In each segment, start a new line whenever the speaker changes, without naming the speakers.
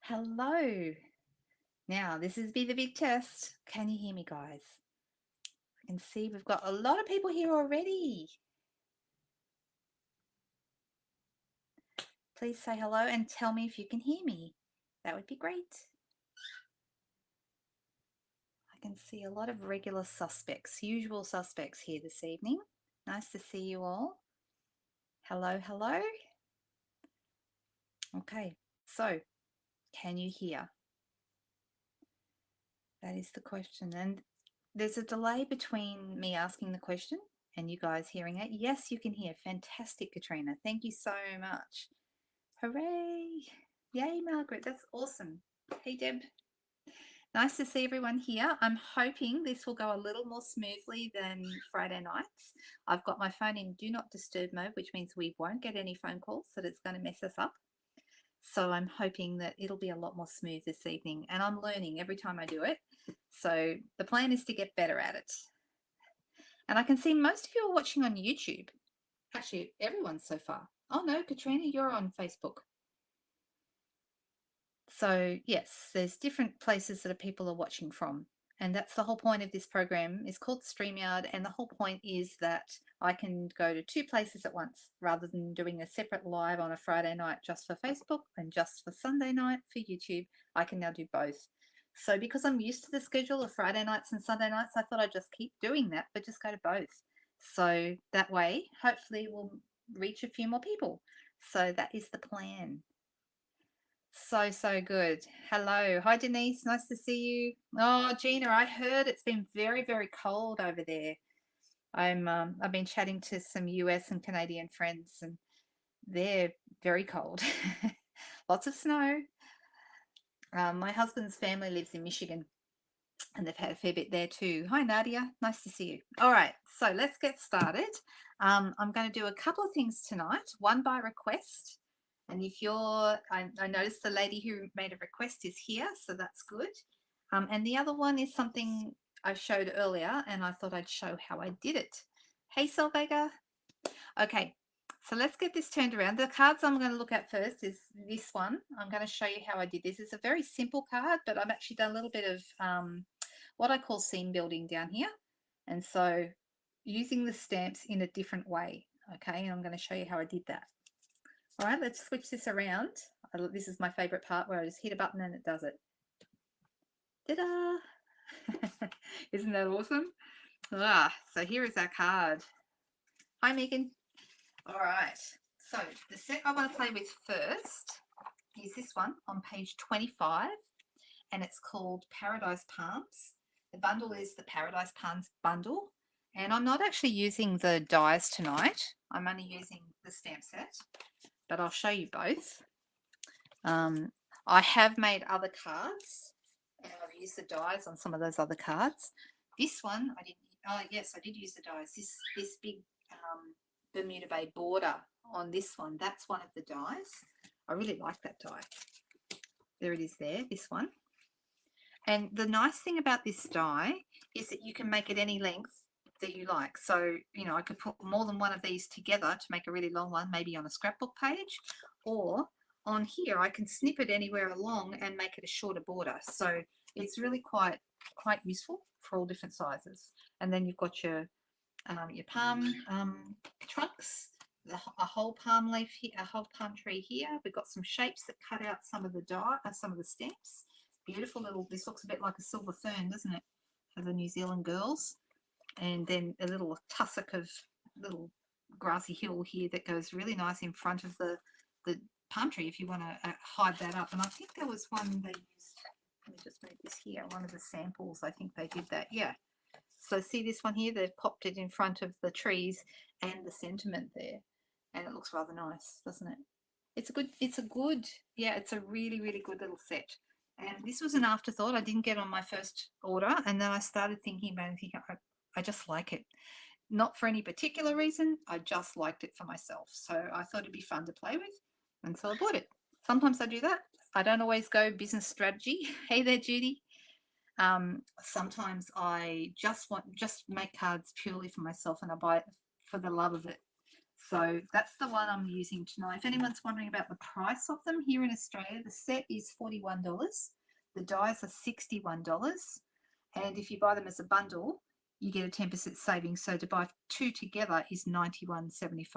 Hello. Now, this is be the big test. Can you hear me, guys? I can see we've got a lot of people here already. Please say hello and tell me if you can hear me. That would be great. I can see a lot of regular suspects, usual suspects here this evening. Nice to see you all. Hello, hello. Okay, so can you hear? That is the question. And there's a delay between me asking the question and you guys hearing it. Yes, you can hear. Fantastic, Katrina. Thank you so much. Hooray! Yay, Margaret. That's awesome. Hey, Deb. Nice to see everyone here. I'm hoping this will go a little more smoothly than Friday nights. I've got my phone in do not disturb mode, which means we won't get any phone calls, that it's going to mess us up. So I'm hoping that it'll be a lot more smooth this evening, and I'm learning every time I do it. So the plan is to get better at it. And I can see most of you are watching on YouTube. Actually, everyone so far. Oh no, Katrina, you're on Facebook. So yes, there's different places that people are watching from. And that's the whole point of this program. Is called StreamYard, and the whole point is that I can go to two places at once rather than doing a separate live on a Friday night just for Facebook and just for Sunday night for YouTube. I can now do both. So because I'm used to the schedule of Friday nights and Sunday nights, I thought I'd just keep doing that, but just go to both. So that way, hopefully we'll reach a few more people. So that is the plan. So good. Hello. Hi, Denise. Nice to see you. Oh, Gina, I heard it's been very, very cold over there. I've been chatting to some US and Canadian friends, and they're very cold. Lots of snow. My husband's family lives in Michigan, and they've had a fair bit there too. Hi, Nadia. Nice to see you. All right, so let's get started. I'm going to do a couple of things tonight, one by request. And if I noticed the lady who made a request is here, so that's good. And the other one is something I showed earlier, and I thought I'd show how I did it. Hey, Solvega. Okay, so let's get this turned around. The cards I'm going to look at first is this one. I'm going to show you how I did this. It's a very simple card, but I've actually done a little bit of what I call scene building down here. And so using the stamps in a different way. Okay, and I'm going to show you how I did that. All right, let's switch this around. This is my favorite part where I just hit a button and it does it. Ta-da! Isn't that awesome? So here is our card. Hi, Megan. All right, so the set I want to play with first is this one on page 25, and it's called Paradise Palms. The bundle is the Paradise Palms bundle, and I'm not actually using the dies tonight. I'm only using the stamp set, but I'll show you both. I have made other cards, and I've used the dies on some of those other cards. This one, I didn't. Oh yes, I did use the dies. This big Bermuda Bay border on this one, that's one of the dies. I really like that die. There it is there, this one. And the nice thing about this die is that you can make it any length that you like. So, you know, I could put more than one of these together to make a really long one, maybe on a scrapbook page, or on here I can snip it anywhere along and make it a shorter border. So it's really quite useful for all different sizes. And then you've got your palm trunks, a whole palm leaf here, a whole palm tree here. We've got some shapes that cut out some of the some of the stamps. Beautiful little, this looks a bit like a silver fern, doesn't it, for the New Zealand girls. And then a little tussock of little grassy hill here that goes really nice in front of the palm tree if you want to hide that up. And I think there was one they used, let me just move this here, one of the samples, I think they did that, yeah. So see this one here, they've popped it in front of the trees and the sentiment there, and it looks rather nice, doesn't it? It's a really, really good little set. And this was an afterthought. I didn't get on my first order, and then I started thinking about it, thinking, I just like it. Not for any particular reason, I just liked it for myself. So I thought it'd be fun to play with, and so I bought it. Sometimes I do that. I don't always go business strategy. Hey there, Judy. Sometimes I just make cards purely for myself, and I buy it for the love of it. So that's the one I'm using tonight. If anyone's wondering about the price of them, here in Australia, the set is $41. The dies are $61. And if you buy them as a bundle, you get a 10% saving. So to buy two together is $91.75.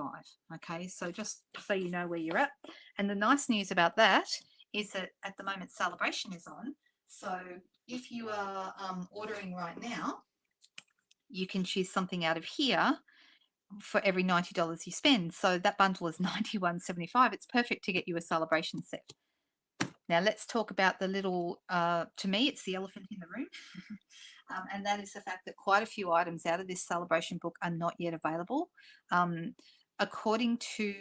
Okay, so just so you know where you're at. And the nice news about that is that at the moment celebration is on. So if you are ordering right now, you can choose something out of here for every $90 you spend. So that bundle is $91.75. It's perfect to get you a celebration set. Now let's talk about the little, to me, it's the elephant in the room. And that is the fact that quite a few items out of this celebration book are not yet available. According to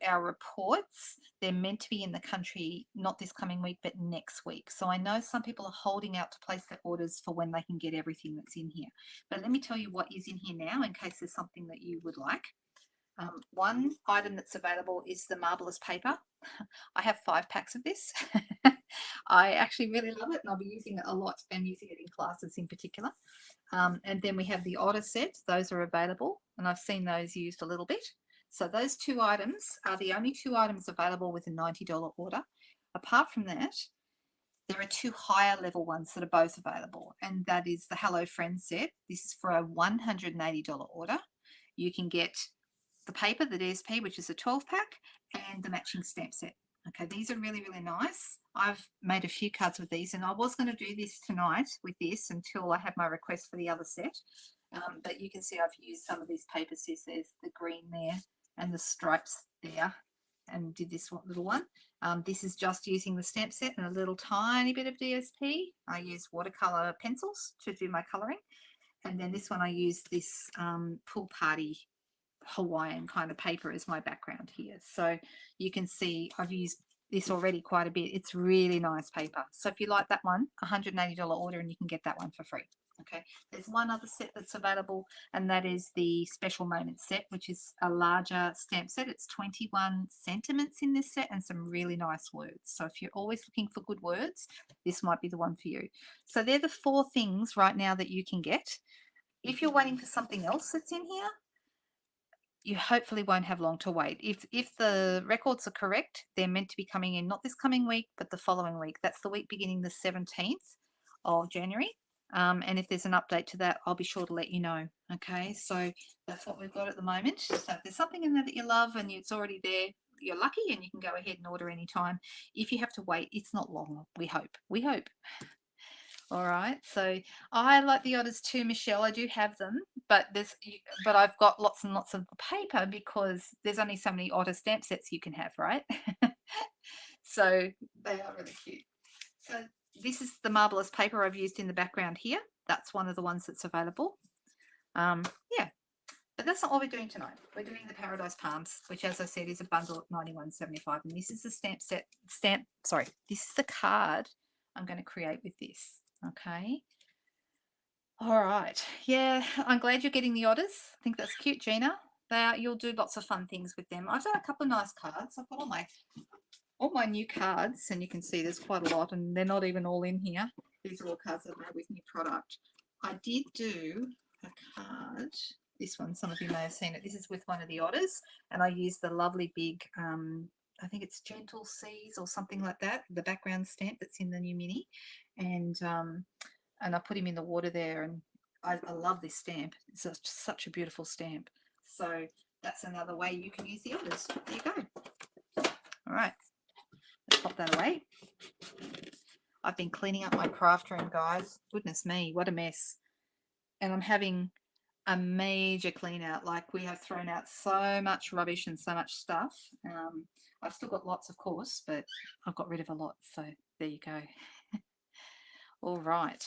our reports, they're meant to be in the country not this coming week, but next week. So I know some people are holding out to place their orders for when they can get everything that's in here. But let me tell you what is in here now in case there's something that you would like. One item that's available is the marvelous paper. I have 5 packs of this. I actually really love it and I'll be using it a lot and using it in classes in particular. And then we have the otter set. Those are available and I've seen those used a little bit. So those 2 items are the only 2 items available with a $90 order. Apart from that, there are 2 higher level ones that are both available, and that is the Hello Friends set. This is for a $180 order. You can get the paper, the DSP, which is a 12 pack, and the matching stamp set. Okay, these are really, really nice. I've made a few cards with these, and I was going to do this tonight with this until I had my request for the other set. But you can see I've used some of these papers. So there's the green there and the stripes there, and did this little one. This is just using the stamp set and a little tiny bit of DSP. I use watercolor pencils to do my coloring. And then this one I use this pool party Hawaiian kind of paper as my background here. So you can see I've used this already quite a bit. It's really nice paper. So if you like that one, $180 order and you can get that one for free. Okay, there's one other set that's available, and that is the Special Moments set, which is a larger stamp set. It's 21 sentiments in this set and some really nice words. So if you're always looking for good words, this might be the one for you. So they're the 4 things right now that you can get. If you're waiting for something else that's in here, you hopefully won't have long to wait. If the records are correct, they're meant to be coming in not this coming week, but the following week. That's the week beginning the 17th of January. And if there's an update to that, I'll be sure to let you know. Okay, so that's what we've got at the moment. So if there's something in there that you love and it's already there, you're lucky and you can go ahead and order anytime. If you have to wait, it's not long, we hope. We hope. All right, so I like the otters too, Michelle. I do have them, but I've got lots and lots of paper because there's only so many otter stamp sets you can have, right? So they are really cute. So this is the marvelous paper I've used in the background here. That's one of the ones that's available. Yeah, but that's not what we're doing tonight. We're doing the Paradise Palms, which, as I said, is a bundle at $91.75, and this is the this is the card I'm going to create with this. Okay. All right. Yeah, I'm glad you're getting the otters. I think that's cute, Gina. You'll do lots of fun things with them. I've done a couple of nice cards. I've got all my new cards, and you can see there's quite a lot, and they're not even all in here. These are all cards that are with new product. I did do a card. This one, some of you may have seen it. This is with one of the otters, and I used the lovely big, I think it's Gentle Seas or something like that, the background stamp that's in the new mini. And I put him in the water there, and I love this stamp. It's such a beautiful stamp. So that's another way you can use the others. There you go. All right, let's pop that away. I've been cleaning up my craft room, guys. Goodness me, what a mess. And I'm having a major clean out. Like, we have thrown out so much rubbish and so much stuff. I've still got lots, of course, but I've got rid of a lot. So there you go. All right.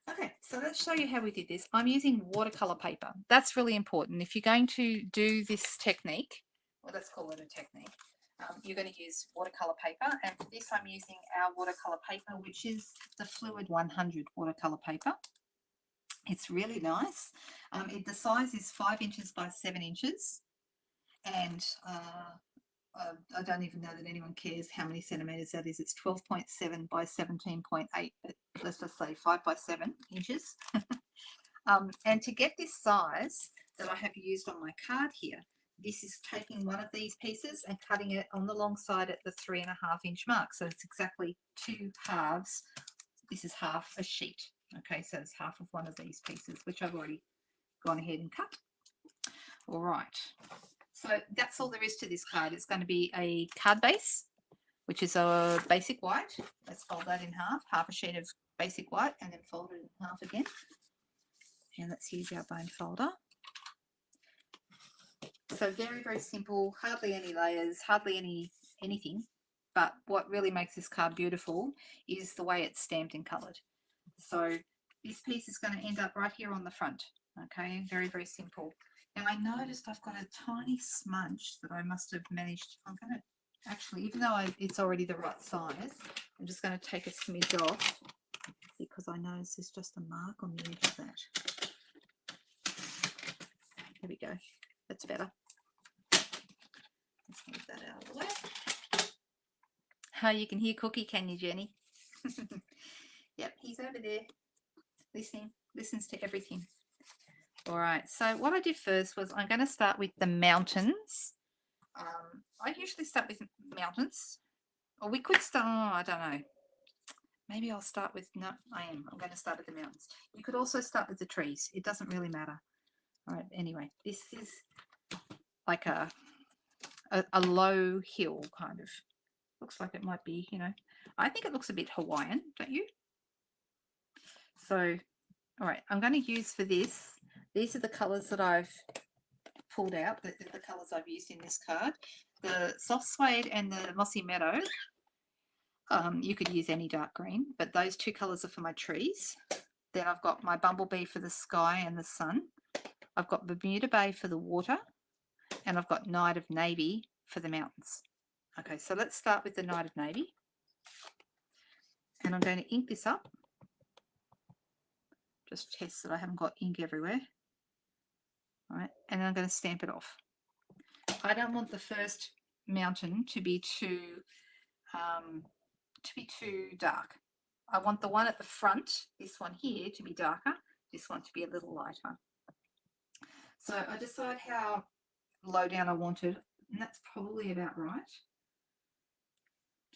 Okay, so let's show you how we did this. I'm using watercolor paper. That's really important. If you're going to do this technique, well, let's call it a technique, you're going to use watercolor paper. And for this, I'm using our watercolor paper, which is the Fluid 100 watercolor paper. It's really nice. The size is 5 inches by 7 inches. And I don't even know that anyone cares how many centimeters that is. It's 12.7 by 17.8, but let's just say 5 by 7 inches. And to get this size that I have used on my card here, this is taking one of these pieces and cutting it on the long side at the 3.5-inch mark. So it's exactly 2 halves. This is half a sheet. Okay, so it's half of one of these pieces, which I've already gone ahead and cut. All right. So that's all there is to this card. It's going to be a card base, which is a basic white. Let's fold that in half a sheet of basic white, and then fold it in half again. And let's use our bone folder. So very, very simple, hardly any layers, hardly anything. But what really makes this card beautiful is the way it's stamped and coloured. So this piece is going to end up right here on the front. Okay, very, very simple. Now I noticed I've got a tiny smudge that I must have managed. I'm going to actually, even though it's already the right size, I'm just going to take a smidge off because I notice there's just a mark on the edge of that. There we go. That's better. Let's move that out of the way. How you can hear Cookie, can you, Jenny? Yep, he's over there listening, listens to everything. All right, so what I did first was I'm going to start with the mountains. I usually start with mountains, or we could start, oh, I don't know. Maybe I'll start with, no, I'm going to start with the mountains. You could also start with the trees. It doesn't really matter. All right, anyway, this is like a low hill kind of. Looks like it might be, you know, I think it looks a bit Hawaiian, don't you? So, all right, I'm going to use for this, these are the colours that I've pulled out, the colours I've used in this card. The soft suede and the mossy meadow, you could use any dark green, but those 2 colours are for my trees. Then I've got my bumblebee for the sky and the sun. I've got Bermuda Bay for the water, and I've got Night of Navy for the mountains. Okay, so let's start with the Night of Navy. And I'm going to ink this up. Just test that I haven't got ink everywhere. All right, and I'm going to stamp it off. I don't want the first mountain to be too dark. I want the one at the front, this one here, to be darker, this one to be a little lighter. So I decide how low down I want it, and that's probably about right.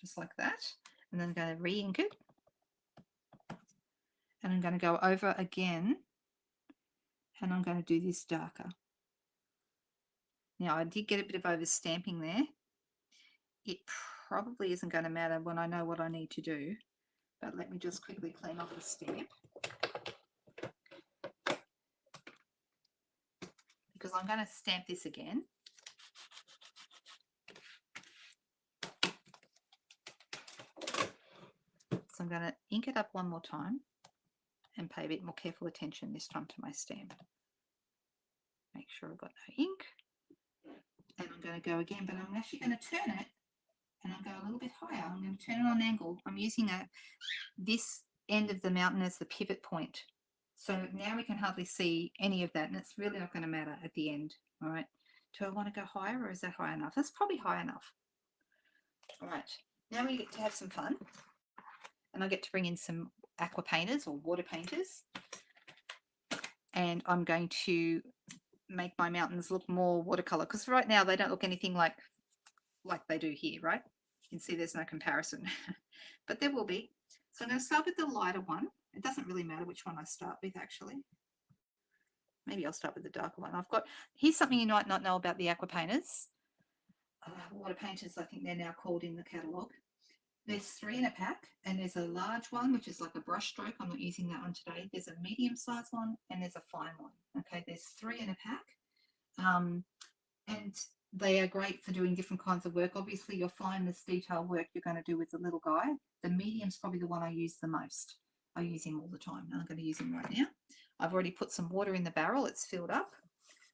Just like that. And then I'm going to re-ink it. And I'm going to go over again, and I'm going to do this darker. Now I did get a bit of overstamping there. It probably isn't going to matter when I know what I need to do, but let me just quickly clean off the stamp, because I'm going to stamp this again. So I'm going to ink it up one more time and pay a bit more careful attention this time to my stamp. Make sure I've got no ink. And I'm going to go again, but I'm actually going to turn it and I'll go a little bit higher. I'm going to turn it on an angle. I'm using this end of the mountain as the pivot point. So now we can hardly see any of that, and it's really not going to matter at the end. All right. Do I want to go higher, or is that high enough? That's probably high enough. All right. Now we get to have some fun. And I get to bring in some aqua painters or water painters. And I'm going to make my mountains look more watercolor, because right now they don't look anything like they do here, right? You can see there's no comparison, but there will be. So I'm going to start with the lighter one. It doesn't really matter which one I start with, actually. Maybe I'll start with the darker one. Here's something you might not know about the aqua painters. Water painters, I think they're now called in the catalogue. There's 3 in a pack, and there's a large one, which is like a brush stroke. I'm not using that one today. There's a medium-sized one, and there's a fine one. Okay, there's 3 in a pack. And they are great for doing different kinds of work. Obviously, your finest detail work you're going to do with the little guy. The medium's probably the one I use the most. I use him all the time, and I'm going to use him right now. I've already put some water in the barrel. It's filled up.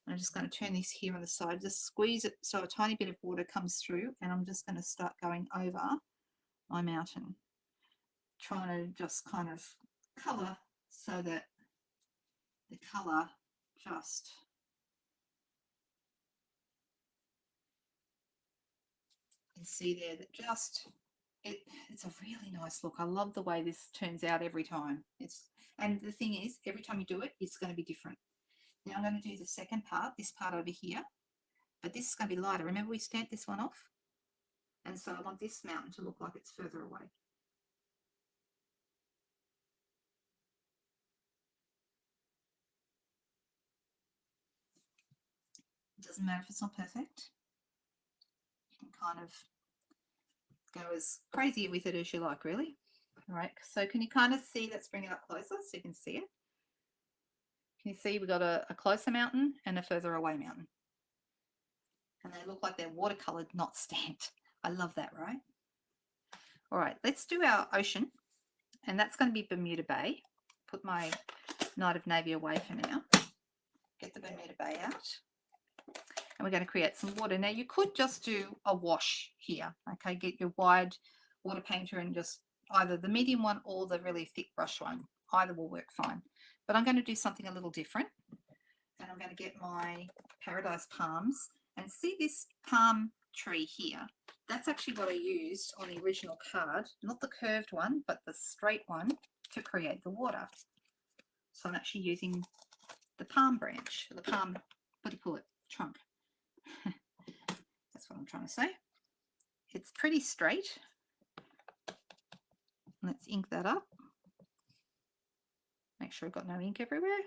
I'm just going to turn this here on the side, just squeeze it so a tiny bit of water comes through, and I'm just going to start going over my mountain, trying to just kind of colour so that the colour just you can see there that just it's a really nice look. I love the way this turns out every time. And the thing is, every time you do it, it's going to be different. Now I'm going to do the second part, this part over here, but this is going to be lighter. Remember we stamped this one off? And so I want this mountain to look like it's further away. It doesn't matter if it's not perfect. You can kind of go as crazy with it as you like, really. All right, so can you kind of see, let's bring it up closer so you can see it. Can you see we've got a closer mountain and a further away mountain? And they look like they're watercolored, not stamped. I love that, right? All right, let's do our ocean, and that's going to be Bermuda Bay. Put my Night of Navy away for now. Get the Bermuda Bay out. And we're going to create some water. Now you could just do a wash here, okay? Get your wide water painter and just either the medium one or the really thick brush one. Either will work fine. But I'm going to do something a little different. And I'm going to get my Paradise Palms and see this palm tree here. That's actually what I used on the original card, not the curved one, but the straight one to create the water. So I'm actually using the palm branch, the palm, what do you call it, trunk. That's what I'm trying to say. It's pretty straight. Let's ink that up. Make sure I've got no ink everywhere.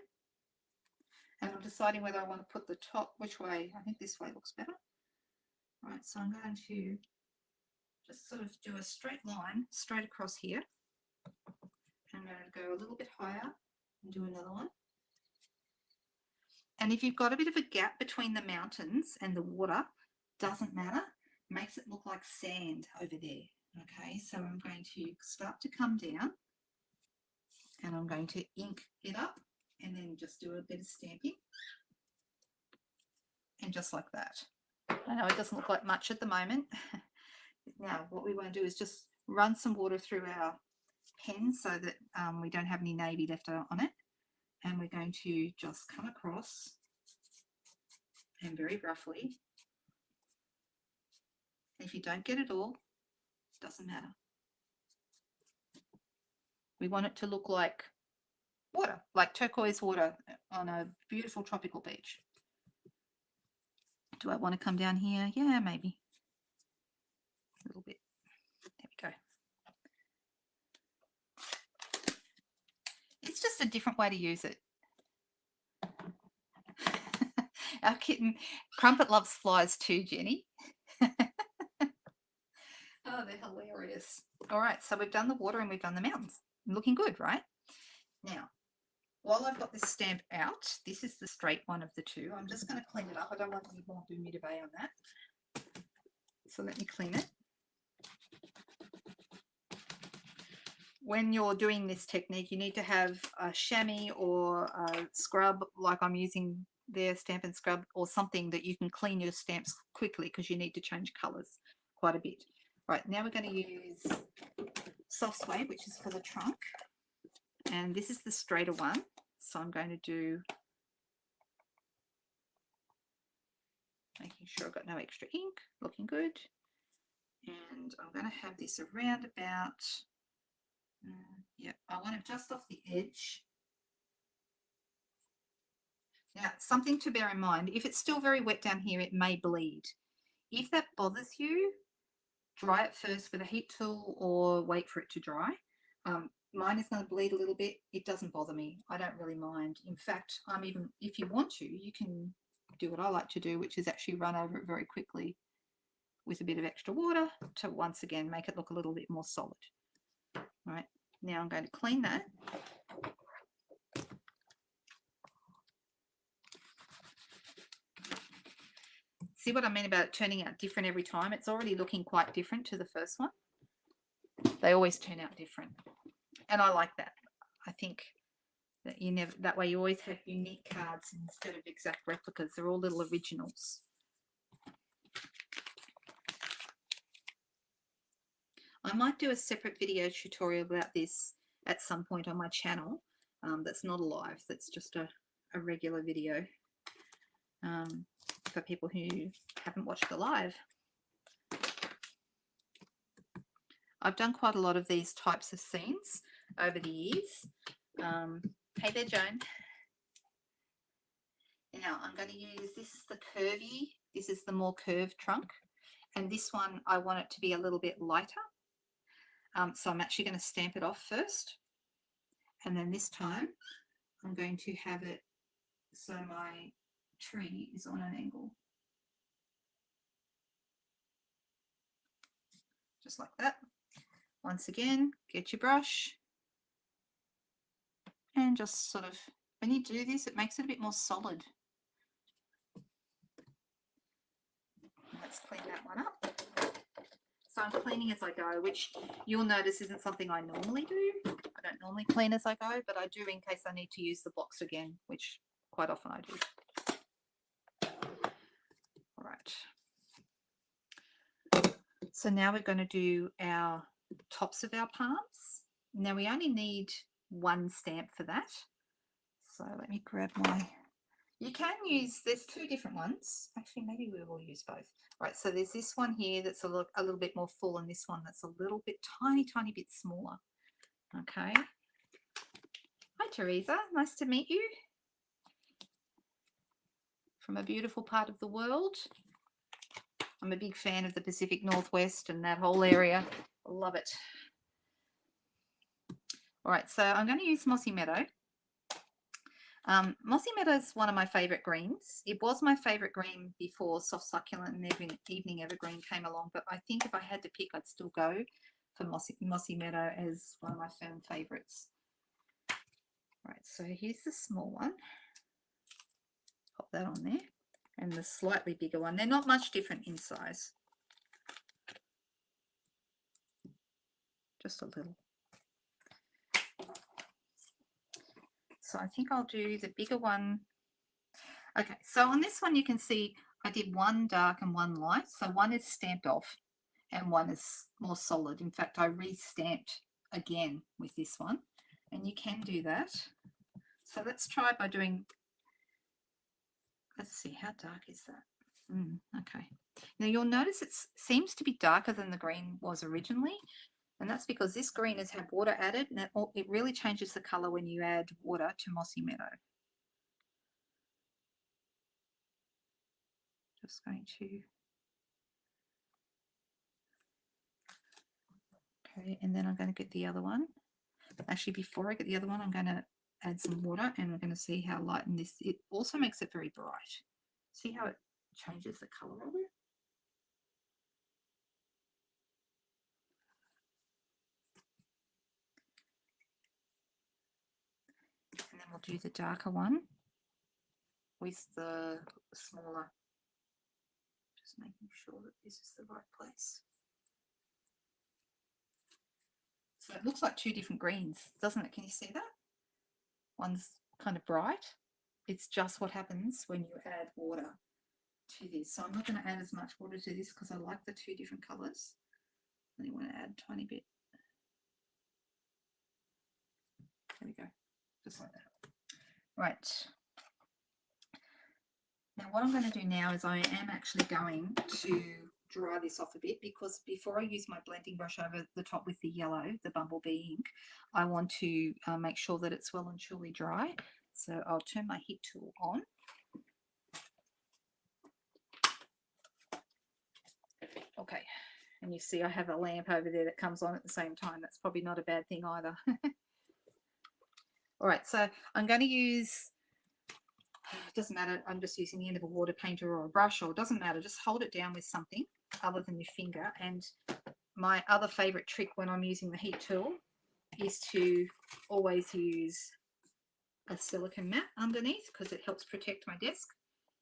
And I'm deciding whether I want to put the top, which way. I think this way looks better. Right, so I'm going to just sort of do a straight line straight across here. I'm going to go a little bit higher and do another one. And if you've got a bit of a gap between the mountains and the water, doesn't matter, makes it look like sand over there. Okay, so I'm going to start to come down and I'm going to ink it up and then just do a bit of stamping. And just like that. I know it doesn't look like much at the moment. Now what we want to do is just run some water through our pen so that we don't have any navy left on it. And we're going to just come across and very roughly. If you don't get it all, it doesn't matter. We want it to look like water, like turquoise water on a beautiful tropical beach. Do I want to come down here? Yeah, maybe. A little bit. There we go. It's just a different way to use it. Our kitten, Crumpet loves flies too, Jenny. Oh, they're hilarious. All right, so we've done the water and we've done the mountains. Looking good, right? Now, while I've got this stamp out, this is the straight one of the two. I'm just going to clean it up. I don't want any more Bermuda Bay on that. So let me clean it. When you're doing this technique, you need to have a chamois or a scrub like I'm using there, Stampin' Scrub, or something that you can clean your stamps quickly because you need to change colours quite a bit. Right, now we're going to use Soft Suede, which is for the trunk. And this is the straighter one. So I'm going to do, making sure I've got no extra ink, looking good. And I'm going to have this around about, yeah, I want it just off the edge. Now, something to bear in mind, if it's still very wet down here, it may bleed. If that bothers you, dry it first with a heat tool or wait for it to dry. Mine is going to bleed a little bit. It doesn't bother me. I don't really mind. In fact, even if you want to, you can do what I like to do, which is actually run over it very quickly with a bit of extra water to once again make it look a little bit more solid. All right, now I'm going to clean that. See what I mean about it turning out different every time? It's already looking quite different to the first one. They always turn out different. And I like that. I think that that way you always have unique cards instead of exact replicas. They're all little originals. I might do a separate video tutorial about this at some point on my channel. That's not a live, that's just a regular video. For people who haven't watched the live. I've done quite a lot of these types of scenes over the years. Hey there, Joan. Now I'm going to use, this is the curvy This is the more curved trunk. And this one, I want it to be a little bit lighter. So I'm actually going to stamp it off first. And then this time, I'm going to have it so my tree is on an angle. Just like that. Once again, get your brush. And just sort of, when you do this, it makes it a bit more solid. Let's clean that one up. So I'm cleaning as I go, which you'll notice isn't something I normally do. I don't normally clean as I go, but I do in case I need to use the blocks again, which quite often I do. All right. So now we're going to do our tops of our palms. Now we only need one stamp for that. So let me grab my... You can use, there's two different ones. Actually, maybe we will use both. Right, so there's this one here that's a little bit more full, and this one that's a little bit tiny bit smaller. Okay. Hi, Teresa. Nice to meet you. From a beautiful part of the world. I'm a big fan of the Pacific Northwest and that whole area. I love it. All right, so I'm going to use Mossy Meadow. Mossy Meadow is one of my favourite greens. It was my favourite green before Soft Succulent and Evening Evergreen came along, but I think if I had to pick, I'd still go for Mossy Meadow as one of my firm favourites. Right, so here's the small one. Pop that on there. And the slightly bigger one. They're not much different in size. Just a little. So I think I'll do the bigger one. Okay, so on this one you can see I did one dark and one light. So one is stamped off and one is more solid. In fact, I re-stamped again with this one. And you can do that. So let's try by doing, let's see, how dark is that? Okay. Now you'll notice it seems to be darker than the green was originally. And that's because this green has had water added, and it really changes the colour when you add water to Mossy Meadow. Just going to... Okay, and then I'm going to get the other one. Actually, before I get the other one, I'm going to add some water, and we're going to see how light in this... It also makes it very bright. See how it changes the colour of it? And then we'll do the darker one with the smaller. Just making sure that this is the right place. So it looks like two different greens, doesn't it? Can you see that? One's kind of bright. It's just what happens when you add water to this. So I'm not going to add as much water to this because I like the two different colours. I only want to add a tiny bit. There we go. Just like that. Right. Now what I'm going to do now is I am actually going to dry this off a bit, because before I use my blending brush over the top with the yellow, the Bumblebee ink, I want to make sure that it's well and truly dry. So I'll turn my heat tool on. Okay, and you see I have a lamp over there that comes on at the same time. That's probably not a bad thing either. All right, so I'm going to use, it doesn't matter, I'm just using the end of a water painter or a brush, or it doesn't matter, just hold it down with something other than your finger. And my other favorite trick when I'm using the heat tool is to always use a silicone mat underneath, because it helps protect my desk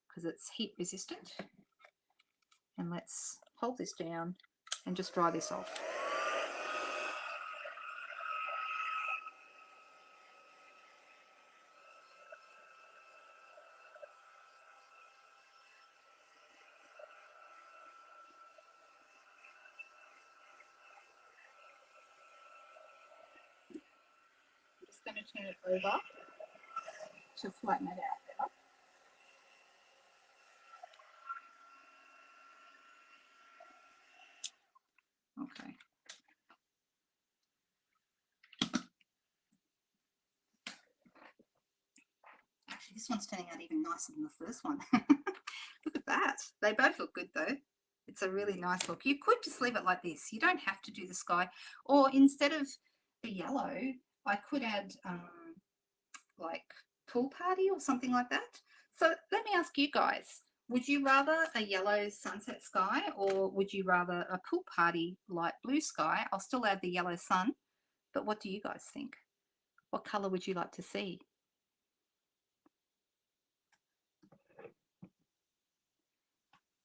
because it's heat resistant. And let's hold this down and just dry this off. I'm just going to turn it over to flatten it out better. Okay. Actually, this one's turning out even nicer than the first one. Look at that. They both look good though. It's a really nice look. You could just leave it like this. You don't have to do the sky. Or instead of the yellow, I could add like pool party or something like that. So let me ask you guys, would you rather a yellow sunset sky, or would you rather a pool party light blue sky? I'll still add the yellow sun, but what do you guys think? What color would you like to see?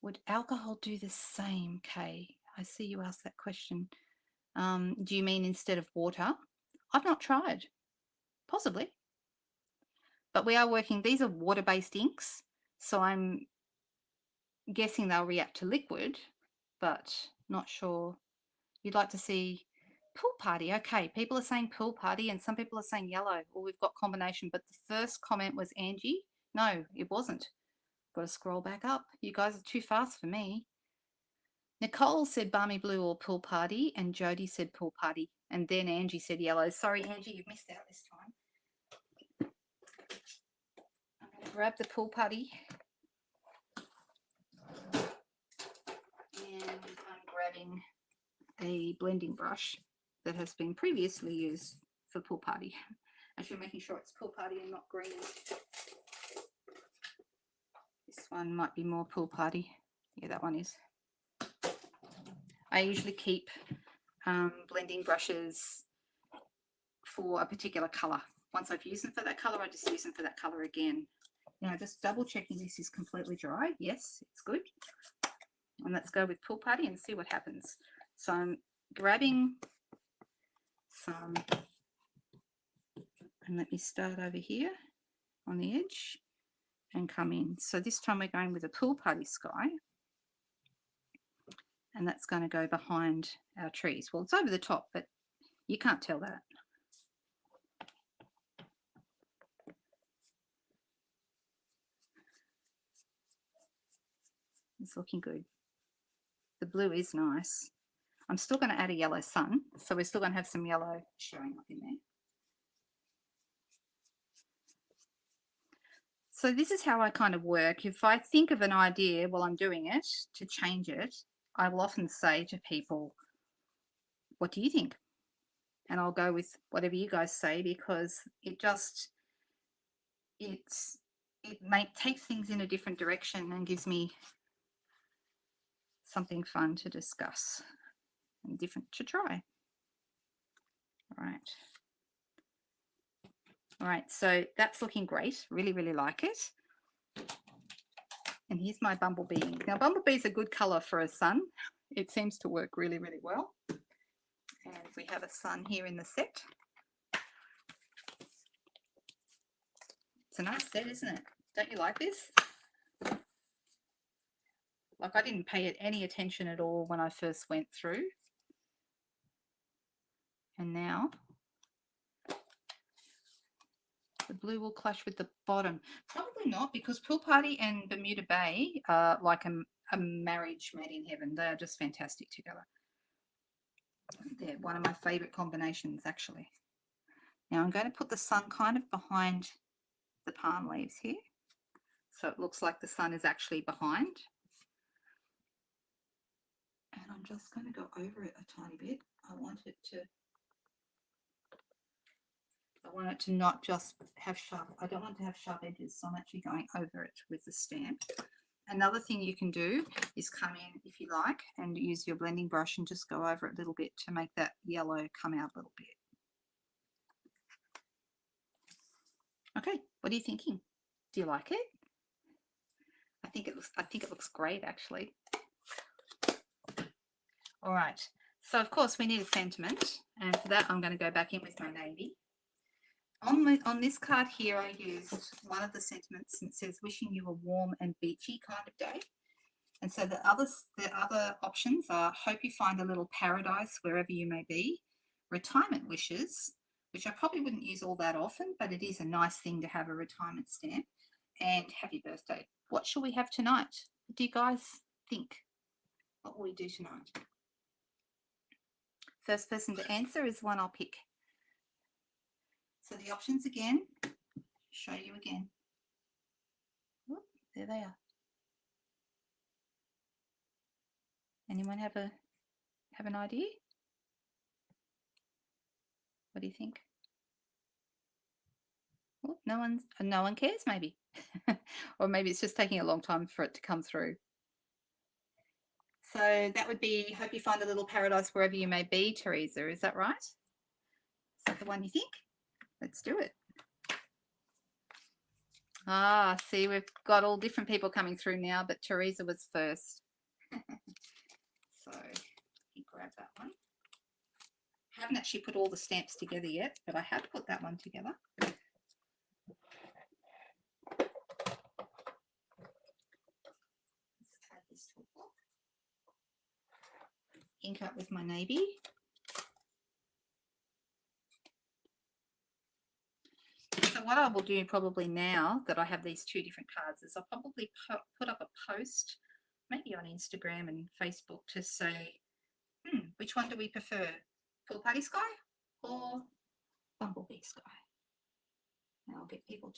Would alcohol do the same, Kay? I see you asked that question. Do you mean instead of water? I've not tried. Possibly. But we are working, these are water-based inks, so I'm guessing they'll react to liquid, but not sure. You'd like to see pool party. Okay, people are saying pool party and some people are saying yellow. Well, we've got combination, but the first comment was Angie. No, it wasn't. Got to scroll back up. You guys are too fast for me. Nicole said balmy blue or pool party, and Jody said pool party, and then Angie said yellow. Sorry, Angie, you've missed out this time. I'm going to grab the pool party, and I'm grabbing a blending brush that has been previously used for pool party. Actually, making sure it's pool party and not green. This one might be more pool party. Yeah, that one is. I usually keep blending brushes for a particular color. Once I've used them for that color, I just use them for that color again. Now, just double checking this is completely dry. Yes, it's good. And let's go with pool party and see what happens. So I'm grabbing some, and let me start over here on the edge and come in. So this time we're going with a pool party sky, and that's going to go behind our trees. Well, it's over the top, but you can't tell that. It's looking good. The blue is nice. I'm still going to add a yellow sun, so we're still going to have some yellow showing up in there. So this is how I kind of work. If I think of an idea while I'm doing it to change it, I will often say to people, what do you think? And I'll go with whatever you guys say, because it just, it takes things in a different direction and gives me something fun to discuss and different to try. All right, so that's looking great. Really, really like it. And here's my bumblebee ink. Now, bumblebee is a good color for a sun. It seems to work really, really well. And we have a sun here in the set. It's a nice set, isn't it? Don't you like this? Like, I didn't pay it any attention at all when I first went through. And now the blue will clash with the bottom. Probably not, because Pool Party and Bermuda Bay are like a marriage made in heaven. They are just fantastic together. They're one of my favorite combinations, actually. Now I'm going to put the sun kind of behind the palm leaves here, so it looks like the sun is actually behind. And I'm just going to go over it a tiny bit. I want it to not just have sharp, I don't want to have sharp edges, so I'm actually going over it with the stamp. Another thing you can do is come in, if you like, and use your blending brush and just go over it a little bit to make that yellow come out a little bit. Okay, what are you thinking? Do you like it? I think it looks great, actually. All right, so of course we need a sentiment, and for that I'm going to go back in with my navy. On this card here, I used one of the sentiments, and it says, wishing you a warm and beachy kind of day. And so the other options are, hope you find a little paradise wherever you may be, retirement wishes, which I probably wouldn't use all that often, but it is a nice thing to have a retirement stamp, and happy birthday. What shall we have tonight? What do you guys think? What will we do tonight? First person to answer is one I'll pick. So the options again, show you again. Oop, there they are. Anyone have an idea? What do you think? Oh, no one cares maybe. Or maybe it's just taking a long time for it to come through. So that would be, hope you find a little paradise wherever you may be, Teresa. Is that right? Is that the one you think? Let's do it. Ah, see, we've got all different people coming through now, but Teresa was first. So you grab that one. I haven't actually put all the stamps together yet, but I have put that one together. Let's add this to a book. Ink up with my navy. So what I will do probably now that I have these two different cards is I'll probably put up a post, maybe on Instagram and Facebook, to say, which one do we prefer? Pool Party Sky or Bumblebee Sky? And I'll get people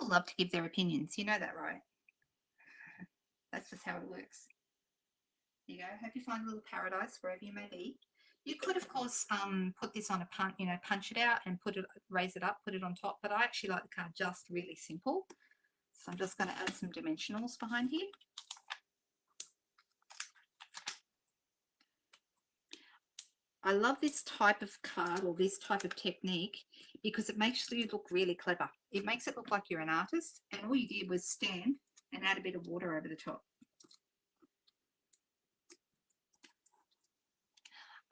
love to give their opinions. You know that, right? That's just how it works. There you go. Hope you find a little paradise wherever you may be. You could, of course, put this on a punch it out and raise it up, put it on top. But I actually like the card just really simple. So I'm just going to add some dimensionals behind here. I love this type of card or this type of technique because it makes you look really clever. It makes it look like you're an artist, and all you did was stamp and add a bit of water over the top.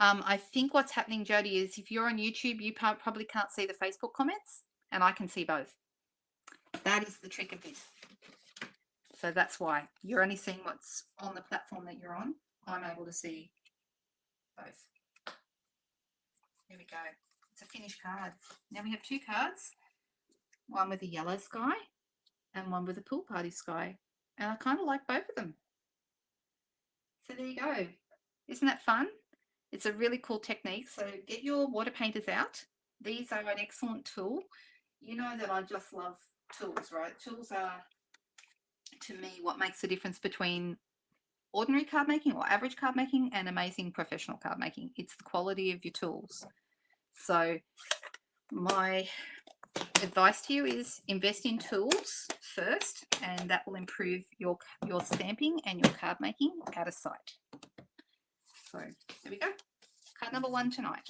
I think what's happening, Jody, is if you're on YouTube, you probably can't see the Facebook comments, and I can see both. That is the trick of this. So that's why you're only seeing what's on the platform that you're on. I'm able to see both. There we go. It's a finished card. Now we have two cards, one with a yellow sky and one with a pool party sky. And I kind of like both of them. So there you go. Isn't that fun? It's a really cool technique. So get your water painters out. These are an excellent tool. You know that I just love tools, right? Tools are, to me, what makes the difference between ordinary card making or average card making and amazing professional card making. It's the quality of your tools. So my advice to you is invest in tools first, and that will improve your stamping and your card making out of sight. So there we go. Card number 1 tonight.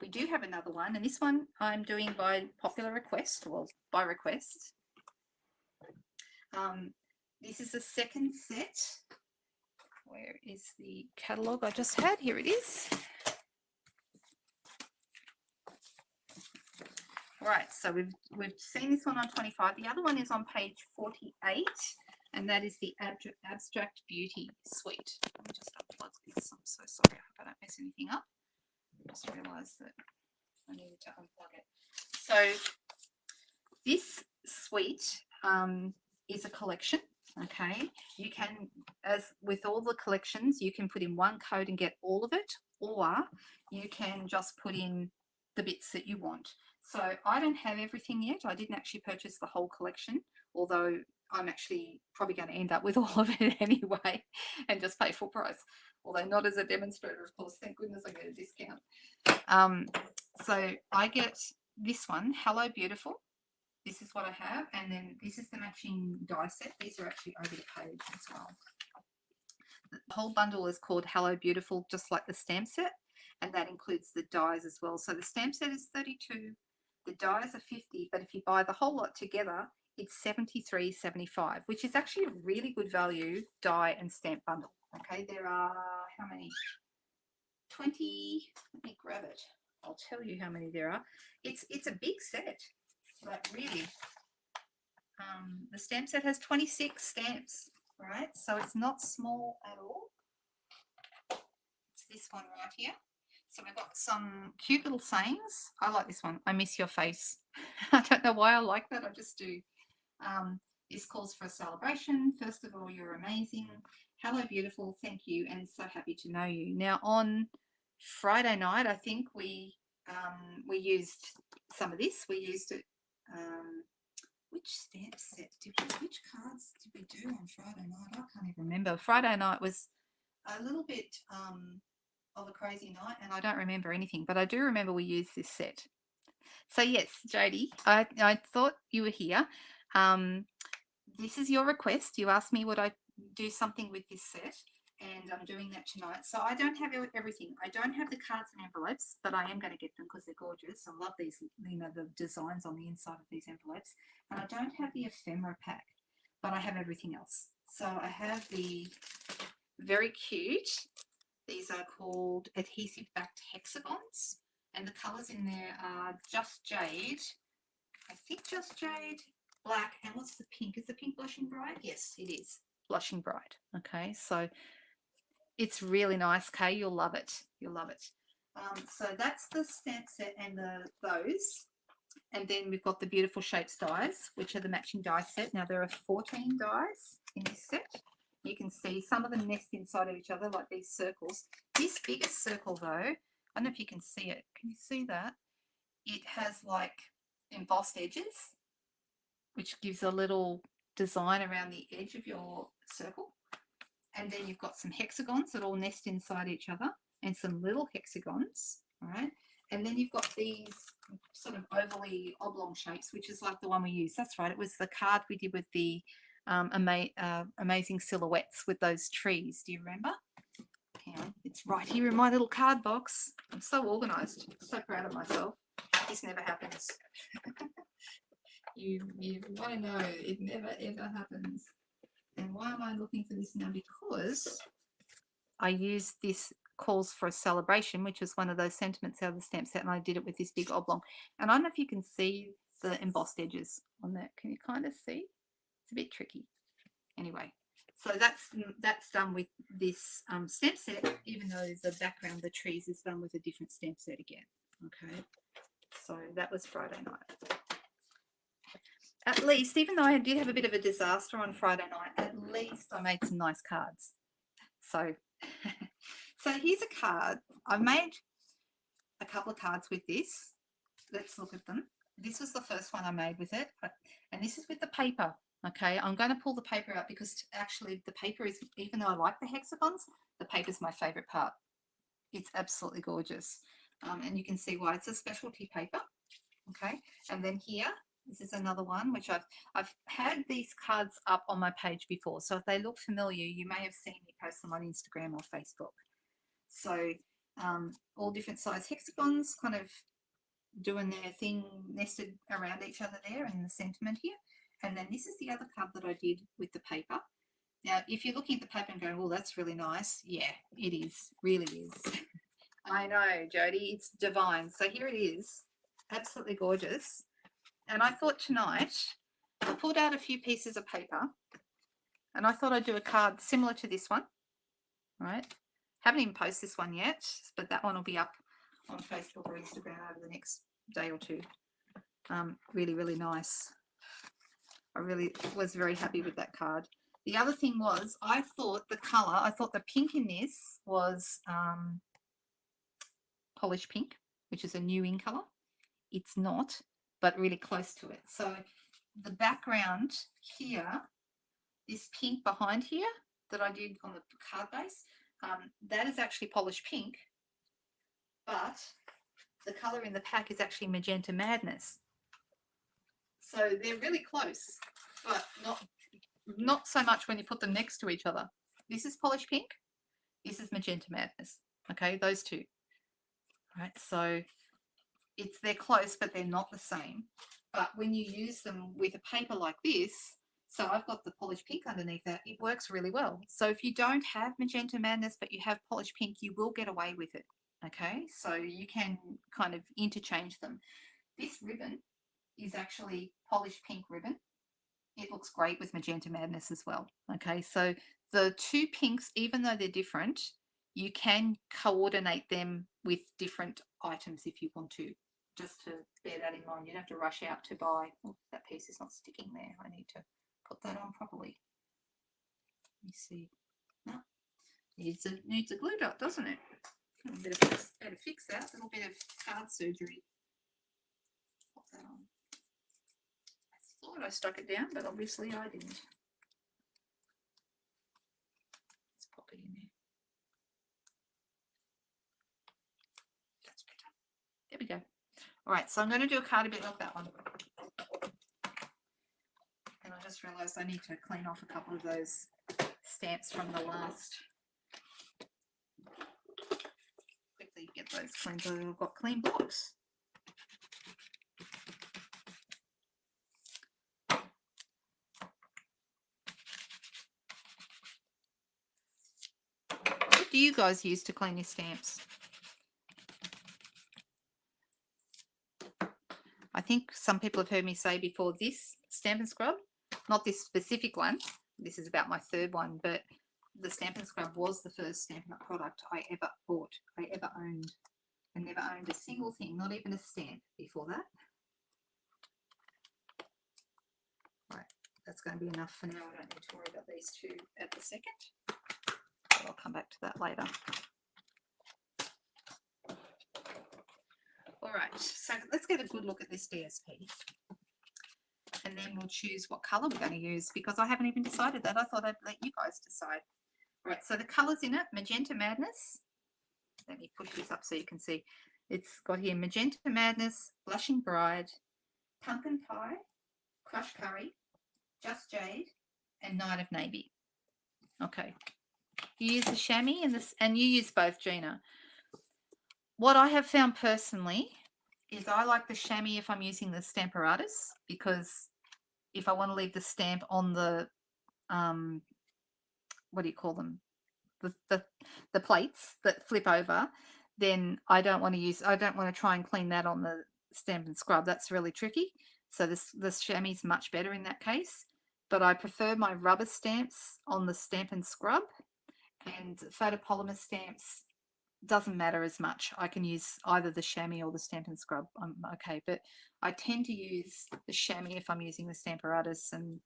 We do have another one, and this one I'm doing by popular request, well, by request. This is the second set. Where is the catalogue I just had? Here it is. Right, so we've seen this one on 25. The other one is on page 48, and that is the Abstract Beauty Suite. Let me just unplug this. I'm so sorry. I hope I don't mess anything up. I just realised that I needed to unplug it. So this suite is a collection. Okay, you can, as with all the collections, you can put in one code and get all of it, or you can just put in the bits that you want. So I don't have everything yet. I didn't actually purchase the whole collection, although I'm actually probably going to end up with all of it anyway and just pay full price. Although not as a demonstrator, of course. Thank goodness I get a discount. So I get this one, Hello Beautiful. This is what I have, and then this is the matching die set. These are actually over the page as well. The whole bundle is called Hello Beautiful, just like the stamp set, and that includes the dies as well. So the stamp set is 32, the dies are 50, but if you buy the whole lot together, it's $73.75, which is actually a really good value die and stamp bundle. Okay, there are how many? 20. Let me grab it. I'll tell you how many there are. It's a big set. Like really, the stamp set has 26 stamps, right? So it's not small at all. It's this one right here. So we've got some cute little sayings. I like this one. I miss your face. I don't know why I like that. I just do. This calls for a celebration. First of all, you're amazing. Hello, beautiful. Thank you, and so happy to know you. Now on Friday night, I think we used some of this. We used it. Which stamp set which cards did we do on Friday night? I can't even remember. Friday night was a little bit of a crazy night, and I don't remember anything, but I do remember we used this set. So yes, Jodie, I thought you were here. This is your request. You asked me would I do something with this set, and I'm doing that tonight. So I don't have everything. I don't have the cards and envelopes, but I am going to get them because they're gorgeous. I love these, you know, the designs on the inside of these envelopes. And I don't have the ephemera pack, but I have everything else. So I have the very cute, these are called adhesive backed hexagons, and the colours in there are Just Jade, I think Just Jade, black, and what's the pink? Is the pink Blushing Bride? Yes, it is Blushing Bride. Okay, so it's really nice, Kay. You'll love it. You'll love it. So that's the stamp set and those. And then we've got the beautiful shapes dies, which are the matching die set. Now there are 14 dies in this set. You can see some of them nest inside of each other like these circles. This biggest circle though, I don't know if you can see it. Can you see that? It has like embossed edges, which gives a little design around the edge of your circle. And then you've got some hexagons that all nest inside each other and some little hexagons, all right? And then you've got these sort of ovally oblong shapes, which is like the one we used. That's right. It was the card we did with the amazing silhouettes with those trees. Do you remember? Hang on. It's right here in my little card box. I'm so organised. So proud of myself. This never happens. you want to know, it never, ever happens. And why am I looking for this now? Because I used this Calls for a Celebration, which was one of those sentiments out of the stamp set, and I did it with this big oblong. And I don't know if you can see the embossed edges on that. Can you kind of see? It's a bit tricky. Anyway, so that's done with this stamp set, even though the background, the trees, is done with a different stamp set again. Okay, so that was Friday night. At least, even though I did have a bit of a disaster on Friday night, at least I made some nice cards. So, so here's a card. I've made a couple of cards with this. Let's look at them. This was the first one I made with it, and this is with the paper. Okay, I'm going to pull the paper out because actually the paper is, even though I like the hexagons, the paper is my favorite part. It's absolutely gorgeous, and you can see why. It's a specialty paper. Okay, and then here, this is another one which I've had these cards up on my page before, so if they look familiar, you may have seen me post them on Instagram or Facebook. So all different size hexagons kind of doing their thing, nested around each other there in the sentiment here. And then this is the other card that I did with the paper. Now, if you're looking at the paper and going, oh, that's really nice. Yeah, it is, really is. I know, Jodie, it's divine. So here it is, absolutely gorgeous. And I thought tonight, I pulled out a few pieces of paper and I thought I'd do a card similar to this one, right? Haven't even posted this one yet, but that one will be up on Facebook or Instagram over the next day or two. Really, really nice. I really was very happy with that card. The other thing was, I thought the colour, I thought the pink in this was polished pink, which is a new in colour. It's not, but really close to it. So the background here, this pink behind here that I did on the card base, that is actually polished pink, but the colour in the pack is actually Magenta Madness. So they're really close, but not so much when you put them next to each other. This is polished pink, this is Magenta Madness. Okay, those two. All right, so they're close, but they're not the same. But when you use them with a paper like this, so I've got the polished pink underneath that, it works really well. So if you don't have Magenta Madness, but you have polished pink, you will get away with it. Okay, so you can kind of interchange them. This ribbon is actually polished pink ribbon. It looks great with Magenta Madness as well. Okay, so the two pinks, even though they're different, you can coordinate them with different items if you want to. Just to bear that in mind, you don't have to rush out to buy. Oh, that piece is not sticking there. I need to put that on properly. Let me see. No, needs a glue dot, doesn't it? Better fix that. A little bit of card surgery. Pop that on. I thought I stuck it down, but obviously I didn't. Let's pop it in there. There we go. All right, so I'm going to do a card a bit like that one. And I just realised I need to clean off a couple of those stamps from the last. Quickly get those cleaned so I've got clean blocks. What do you guys use to clean your stamps? I think some people have heard me say before this Stampin' Scrub, not this specific one, this is about my third one, but the Stampin' Scrub was the first Stampin' Up product I ever bought, I ever owned. I never owned a single thing, not even a stamp before that. Right, that's going to be enough for now. I don't need to worry about these two at the second. But I'll come back to that later. All right, so let's get a good look at this DSP. And then we'll choose what colour we're going to use, because I haven't even decided that. I thought I'd let you guys decide. All right, so the colours in it, Magenta Madness. Let me push this up so you can see. It's got here Magenta Madness, Blushing Bride, Pumpkin Pie, Crushed Curry, Just Jade, and Night of Navy. Okay. You use the chamois and this, and you use both, Gina. What I have found personally is I like the chamois if I'm using the Stamparatus, because if I want to leave the stamp on the what do you call them? The plates that flip over, then I don't want to try and clean that on the Stampin' Scrub. That's really tricky. So this chamois is much better in that case. But I prefer my rubber stamps on the Stampin' Scrub, and photopolymer stamps doesn't matter as much. I can use either the chamois or the Stampin' Scrub. I'm okay, but I tend to use the chamois if I'm using the Stamparatus, and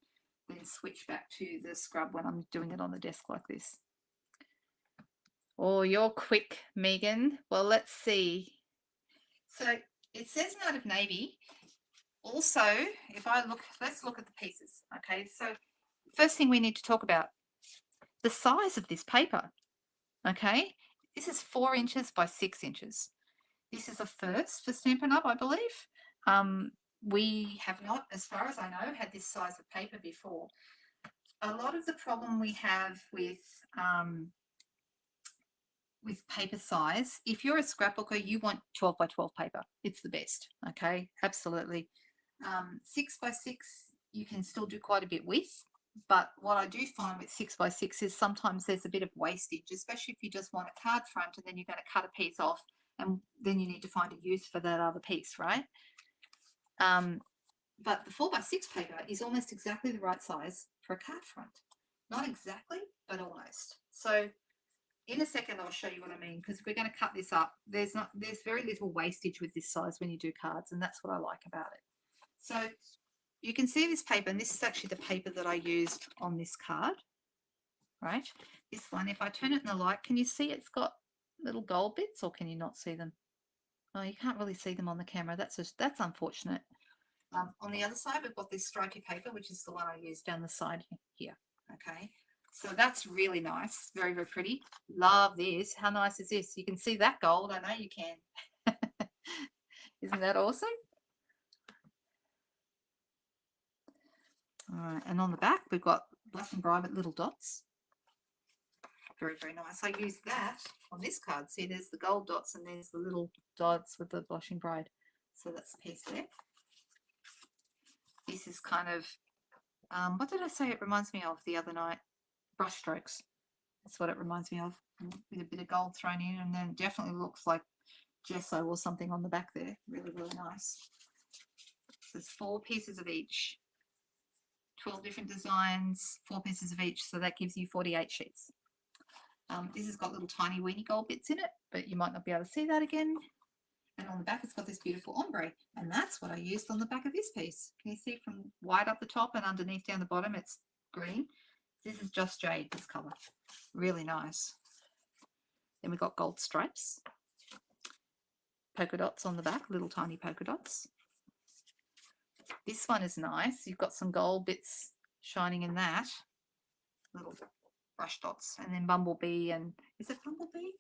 then switch back to the scrub when I'm doing it on the desk like this. Oh, you're quick, Megan. Well, let's see. So it says Night of Navy. Also, if I look, let's look at the pieces. Okay, so first thing we need to talk about, the size of this paper. Okay, this is 4 inches by 6 inches. This is a first for Stampin' Up, I believe. We have not, as far as I know, had this size of paper before. A lot of the problem we have with paper size, if you're a scrapbooker, you want 12 by 12 paper. It's the best. Okay, absolutely. 6 by 6 you can still do quite a bit with, but what I do find with 6 by 6 is sometimes there's a bit of wastage, especially if you just want a card front and then you're going to cut a piece off and then you need to find a use for that other piece, right? But the 4 by 6 paper is almost exactly the right size for a card front. Not exactly, but almost. So in a second I'll show you what I mean, because if we're going to cut this up, there's very little wastage with this size when you do cards, and that's what I like about it. So you can see this paper, and this is actually the paper that I used on this card, right? This one, if I turn it in the light, can you see it's got little gold bits, or can you not see them? Oh, you can't really see them on the camera. That's unfortunate. On the other side, we've got this stripy paper, which is the one I used down the side here. Okay, so that's really nice. Very, very pretty. Love this. How nice is this? You can see that gold. I know you can. Isn't that awesome? All right, and on the back, we've got Blushing Bride with little dots. Very, very nice. I used that on this card. See, there's the gold dots and there's the little dots with the Blushing Bride. So that's the piece there. This is kind of, what did I say it reminds me of the other night? Brush strokes. That's what it reminds me of, with a bit of gold thrown in, and then definitely looks like gesso or something on the back there. Really, really nice. So there's 4 pieces of each. 12 different designs, 4 pieces of each, so that gives you 48 sheets. This has got little tiny weeny gold bits in it, but you might not be able to see that again. And on the back, it's got this beautiful ombre, and that's what I used on the back of this piece. Can you see from white up the top and underneath down the bottom, it's green. This is Just Jade, this colour. Really nice. Then we've got gold stripes. Polka dots on the back, little tiny polka dots. This one is nice. You've got some gold bits shining in that. Little brush dots. And then Bumblebee, and is it Bumblebee?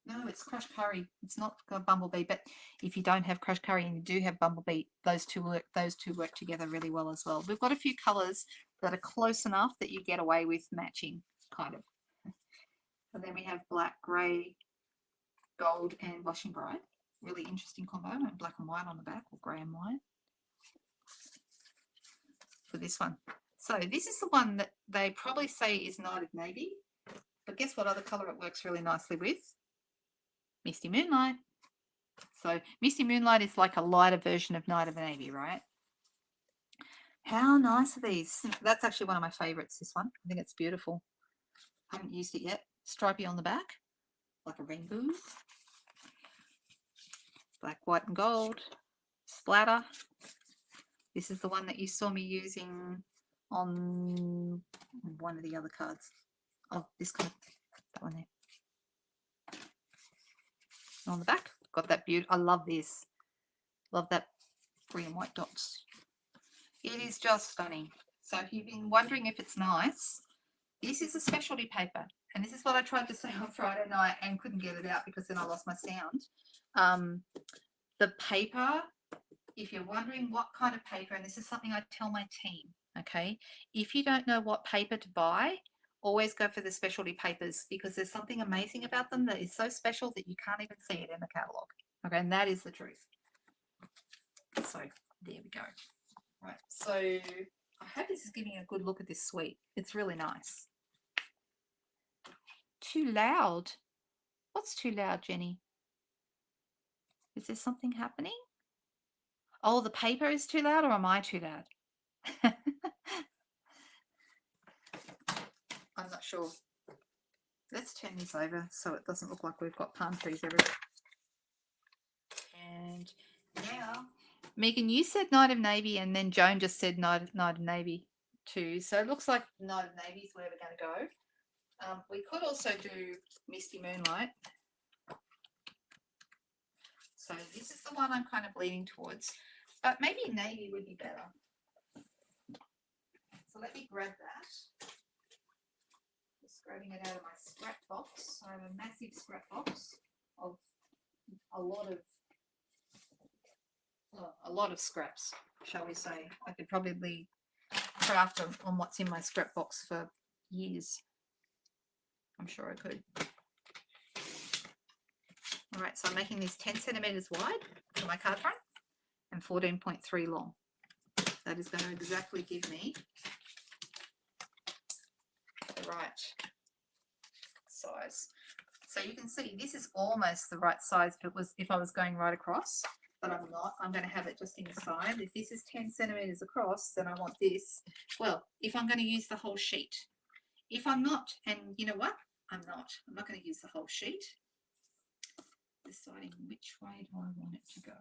No, it's crushed curry. It's not got bumblebee, but if you don't have crushed curry and you do have bumblebee, those two work together really well as well. We've got a few colours that are close enough that you get away with matching, kind of. And then we have black, grey, gold, and washing bright. Really interesting combo. And black and white on the back, or grey and white for this one. So this is the one that they probably say is Night of Navy, but guess what other colour it works really nicely with? Misty Moonlight. So Misty Moonlight is like a lighter version of Night of Navy, right? How nice are these? That's actually one of my favourites, this one. I think it's beautiful. Haven't used it yet. Stripy on the back, like a rainbow. Black, white and gold. Splatter. This is the one that you saw me using on one of the other cards. Oh, this card. That one there. On the back, got that beauty. I love this. Love that green and white dots. It is just stunning. So if you've been wondering if it's nice, this is a specialty paper. And this is what I tried to say on Friday night and couldn't get it out because then I lost my sound. The paper, if you're wondering what kind of paper, and this is something I tell my team, okay, if you don't know what paper to buy, always go for the specialty papers because there's something amazing about them that is so special that you can't even see it in the catalogue. Okay, and that is the truth. So there we go. Right, so I hope this is giving you a good look at this suite. It's really nice. Too loud. What's too loud, Jenny? Is there something happening? Oh, the paper is too loud, or am I too loud? I'm not sure. Let's turn this over so it doesn't look like we've got palm trees everywhere. And now, Megan, you said Night of Navy, and then Joan just said Night of Navy too. So it looks like Night of Navy is where we're going to go. We could also do Misty Moonlight. So this is the one I'm kind of leaning towards, but maybe navy would be better. So let me grab that. Just grabbing it out of my scrap box. I have a massive scrap box of a lot of scraps, shall we say. I could probably craft on what's in my scrap box for years. I'm sure I could. All right, so I'm making this 10 centimeters wide for my card front and 14.3 long. That is going to exactly give me the right size. So you can see this is almost the right size if I was going right across, but I'm not. I'm going to have it just inside. If this is 10 centimeters across, then I want this. Well, if I'm going to use the whole sheet. If I'm not, and you know what? I'm not going to use the whole sheet. Deciding which way do I want it to go.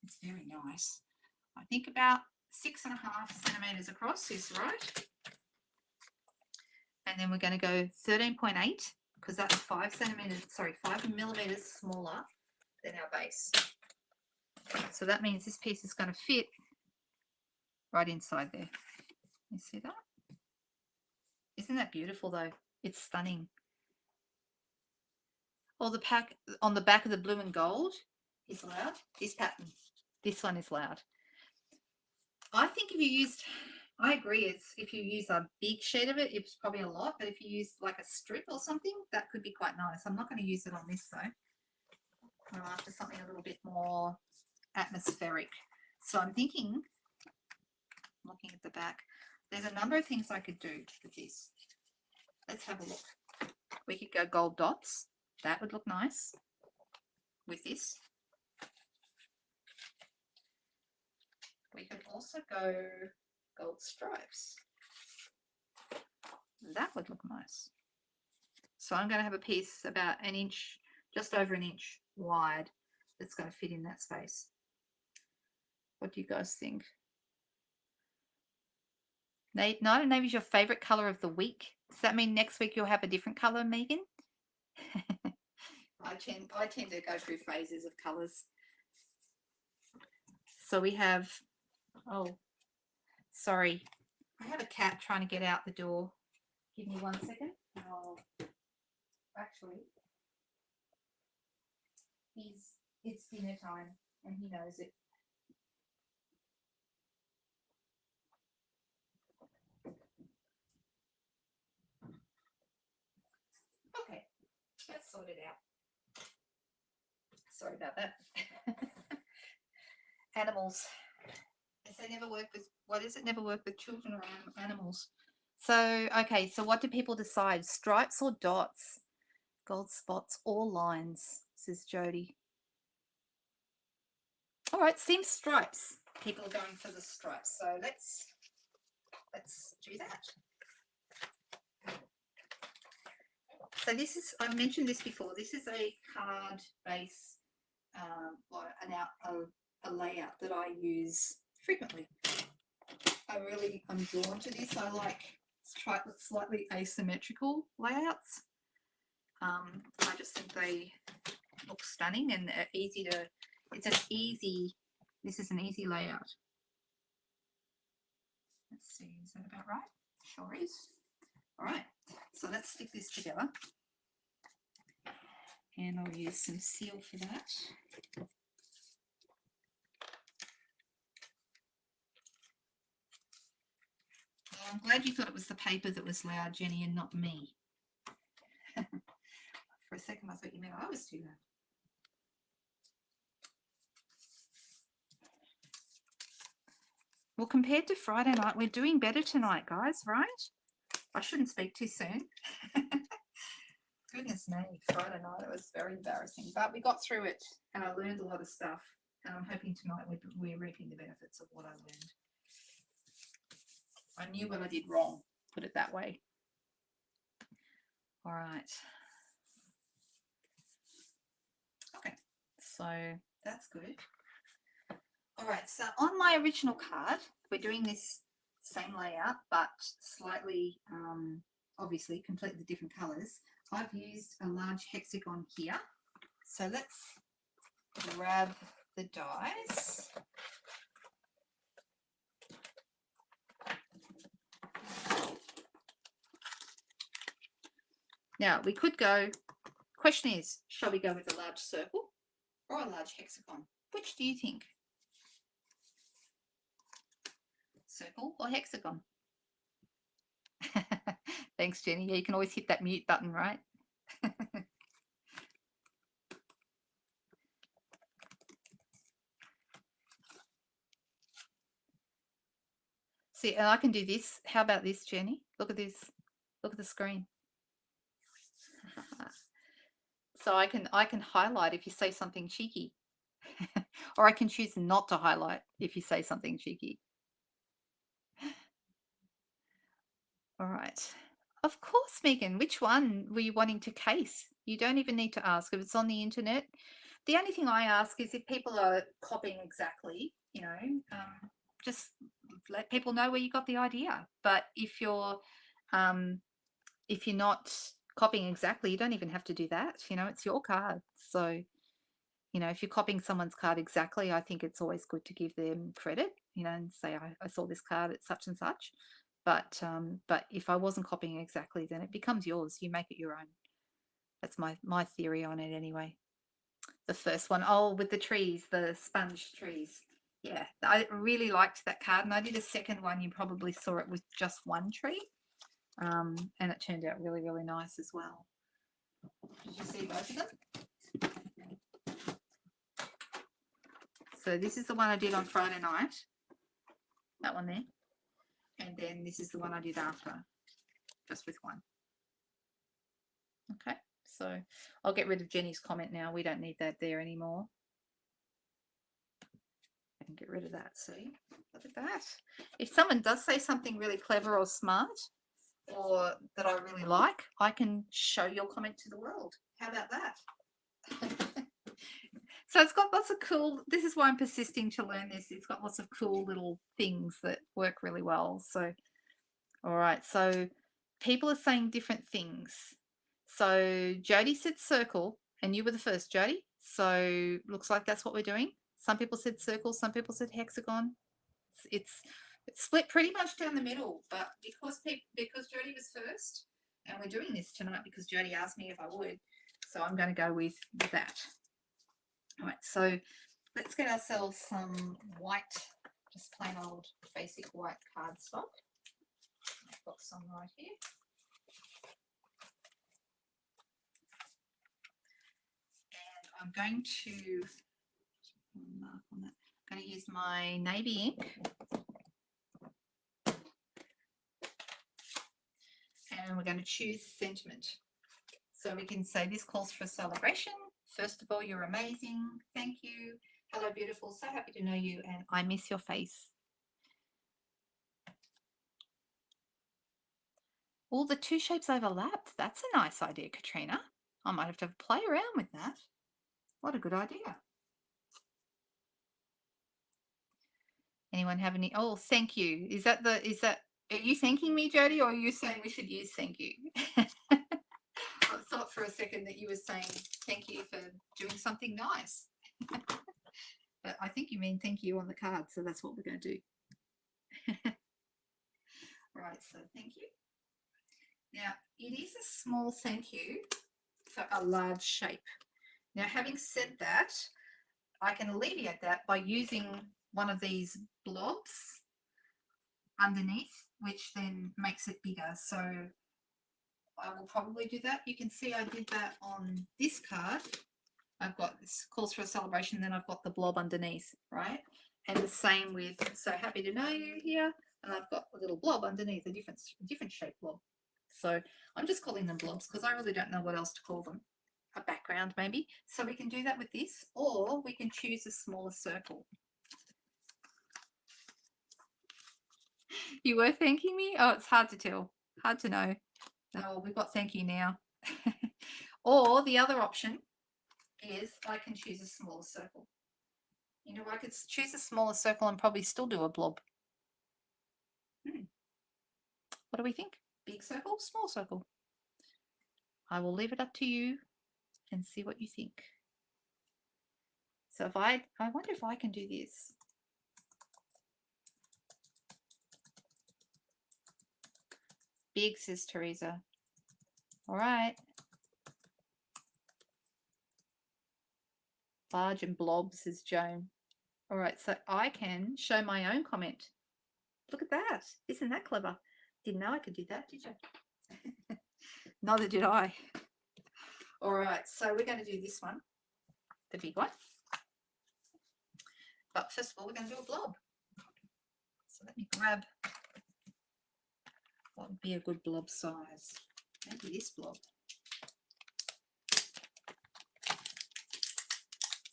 It's very nice. I think about 6.5 centimeters across is right. And then we're going to go 13.8 because that's 5 millimeters smaller than our base. So that means this piece is going to fit right inside there. You see that? Isn't that beautiful though? It's stunning. Or the pack on the back of the blue and gold is loud. This pattern, this one is loud. I think if you used, I agree, if you use a big sheet of it, it's probably a lot, but if you use like a strip or something, that could be quite nice. I'm not going to use it on this though. I'm after something a little bit more atmospheric. So I'm thinking, looking at the back, there's a number of things I could do with this. Let's have a look. We could go gold dots. That would look nice with this. We could also go gold stripes. That would look nice. So I'm going to have a piece about an inch, just over an inch wide that's going to fit in that space. What do you guys think? Night of Navy is your favourite colour of the week. Does that mean next week you'll have a different colour, Megan? I tend to go through phases of colours. So we have, oh, sorry. I have a cat trying to get out the door. Give me 1 second. Actually, it's dinner time and he knows it. Okay, let's sort it out. Sorry about that. Animals. They never work with, what is it? Never work with children or animals. So, okay, so what do people decide? Stripes or dots? Gold spots or lines, says Jody. All right, seems stripes. People are going for the stripes. So let's do that. So this is, I've mentioned this before, this is a card base, a layout that I use frequently. I'm drawn to this. I like slightly asymmetrical layouts. I just think they look stunning and easy to, this is an easy layout. Let's see, is that about right? Sure is. All right, so let's stick this together. And I'll use some seal for that. Well, I'm glad you thought it was the paper that was loud, Jenny, and not me. For a second, I thought you meant I was too loud. Well, compared to Friday night, we're doing better tonight, guys, right? I shouldn't speak too soon. Goodness me, Friday night, it was very embarrassing. But we got through it, and I learned a lot of stuff. And I'm hoping tonight we're reaping the benefits of what I learned. I knew what I did wrong, put it that way. All right. Okay, so that's good. All right, so on my original card, we're doing this same layout, but slightly, obviously, completely different colors. I've used a large hexagon here. So let's grab the dies. Now, we could go, question is, shall we go with a large circle or a large hexagon? Which do you think? Circle or hexagon? Thanks, Jenny. Yeah, you can always hit that mute button, right? See, and I can do this. How about this, Jenny? Look at this. Look at the screen. So I can highlight if you say something cheeky. Or I can choose not to highlight if you say something cheeky. All right. Of course, Megan. Which one were you wanting to case? You don't even need to ask. If it's on the internet, the only thing I ask is if people are copying exactly, you know, just let people know where you got the idea. But if you're not copying exactly, you don't even have to do that. You know, it's your card. So, you know, if you're copying someone's card exactly, I think it's always good to give them credit, you know, and say, I saw this card at such and such. But if I wasn't copying exactly, then it becomes yours. You make it your own. That's my theory on it anyway. The first one, oh, with the trees, the sponge trees. Yeah, I really liked that card. And I did a second one. You probably saw it with just one tree. And it turned out really, really nice as well. Did you see both of them? So this is the one I did on Friday night. That one there. And then this is the one I did after, just with one. Okay, so I'll get rid of Jenny's comment now. We don't need that there anymore. I can get rid of that, see? Look at that. If someone does say something really clever or smart or that I really like, I can show your comment to the world. How about that? So it's got lots of cool, this is why I'm persisting to learn this. It's got lots of cool little things that work really well. So, all right, so people are saying different things. So Jody said circle, and you were the first, Jody. So looks like that's what we're doing. Some people said circle, some people said hexagon. It's split pretty much down the middle, but because Jody was first, and we're doing this tonight because Jody asked me if I would, so I'm going to go with that. All right, so let's get ourselves some white, just plain old basic white cardstock. I've got some right here. And I'm going to mark on that. I'm going to use my navy ink. And we're going to choose sentiment. So we can say this calls for a celebration. First of all, you're amazing. Thank you. Hello, beautiful. So happy to know you. And I miss your face. All the two shapes overlapped. That's a nice idea, Katrina. I might have to play around with that. What a good idea. Anyone have any? Oh, thank you. Is that, are you thanking me, Jody, or are you saying we should use thank you? I thought for a second that you were saying thank you for doing something nice. But I think you mean thank you on the card, so that's what we're going to do. Right, so thank you. Now, it is a small thank you for a large shape. Now, having said that, I can alleviate that by using one of these blobs underneath, which then makes it bigger. So I will probably do that. You can see I did that on this card. I've got this calls for a celebration, then I've got the blob underneath, right? And the same with so happy to know you here, and I've got a little blob underneath, a different shaped blob. So I'm just calling them blobs because I really don't know what else to call them. A background maybe. So we can do that with this, or we can choose a smaller circle. You were thanking me? Oh, it's hard to tell. Hard to know. Oh, we've got thank you now. Or the other option is I can choose a smaller circle. You know, I could choose a smaller circle and probably still do a blob. What do we think? Big circle, small circle? I will leave it up to you and see what you think. So if I wonder if I can do this. Big, says Teresa. All right. Large and blob, says Joan. All right, so I can show my own comment. Look at that. Isn't that clever? Didn't know I could do that, did you? Neither did I. All right, so we're going to do this one, the big one. But first of all, we're going to do a blob. So let me grab what would be a good blob size. Maybe this blob.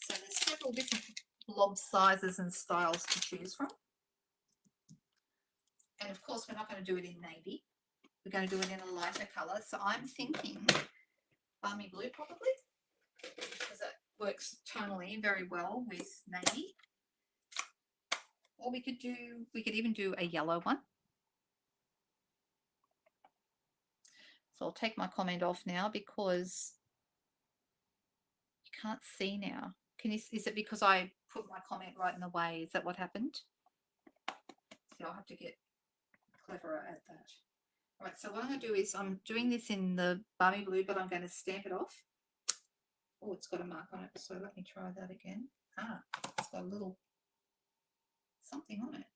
So there's several different blob sizes and styles to choose from. And of course, we're not going to do it in navy. We're going to do it in a lighter colour. So I'm thinking balmy blue probably, because it works tonally very well with navy. Or we could even do a yellow one. So I'll take my comment off now because you can't see now. Is it because I put my comment right in the way? Is that what happened? So I'll have to get cleverer at that. All right, so what I'm going to do is I'm doing this in the balmy blue, but I'm going to stamp it off. Oh, it's got a mark on it, so let me try that again. Ah, it's got a little something on it.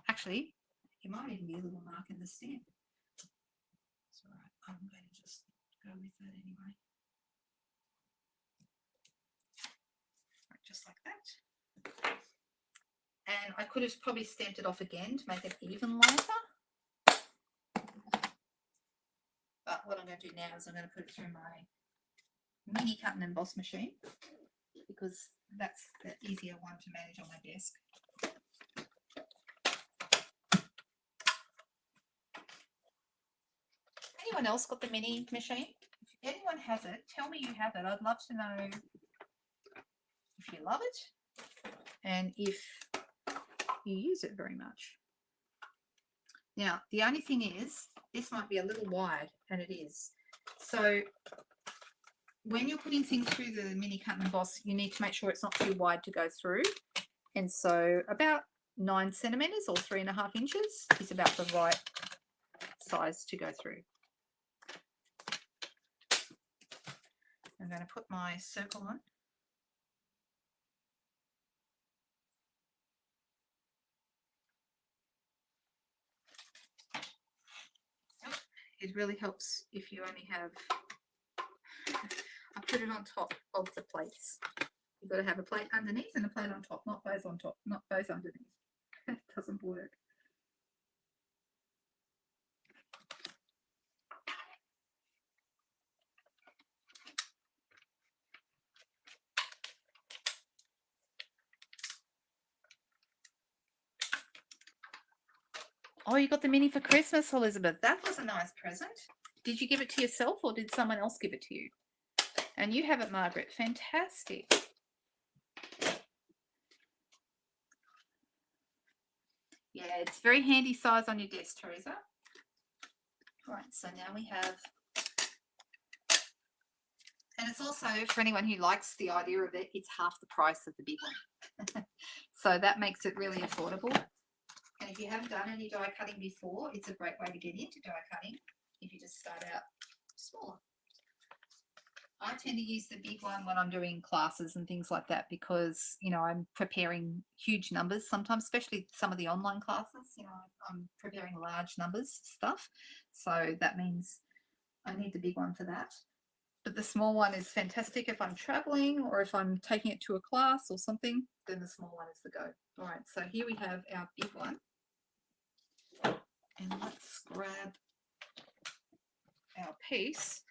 Actually, it might even be a little mark in the stamp. It's all right. I'm going to just go with that anyway. Right, just like that. And I could have probably stamped it off again to make it even lighter. But what I'm going to do now is I'm going to put it through my mini cut and emboss machine because that's the easier one to manage on my desk. Anyone else got the mini machine? If anyone has it, tell me you have it. I'd love to know if you love it and if you use it very much. Now, the only thing is, this might be a little wide, and it is. So when you're putting things through the mini cut and emboss, you need to make sure it's not too wide to go through. And so about 9 centimeters or 3.5 inches is about the right size to go through. I'm going to put my circle on. It really helps if you only have, I put it on top of the plates. You've got to have a plate underneath and a plate on top, not both on top, not both underneath. It doesn't work. Oh, you got the mini for Christmas, Elizabeth. That was a nice present. Did you give it to yourself or did someone else give it to you? And you have it, Margaret. Fantastic. Yeah, it's very handy size on your desk, Teresa. Right, so now we have, and it's also, for anyone who likes the idea of it, it's half the price of the big one. So that makes it really affordable. And if you haven't done any die cutting before, it's a great way to get into die cutting if you just start out smaller. I tend to use the big one when I'm doing classes and things like that because, you know, I'm preparing huge numbers sometimes, especially some of the online classes, you know, I'm preparing large numbers of stuff. So that means I need the big one for that. But the small one is fantastic if I'm traveling or if I'm taking it to a class or something, then the small one is the go. All right, so here we have our big one. And let's grab our piece.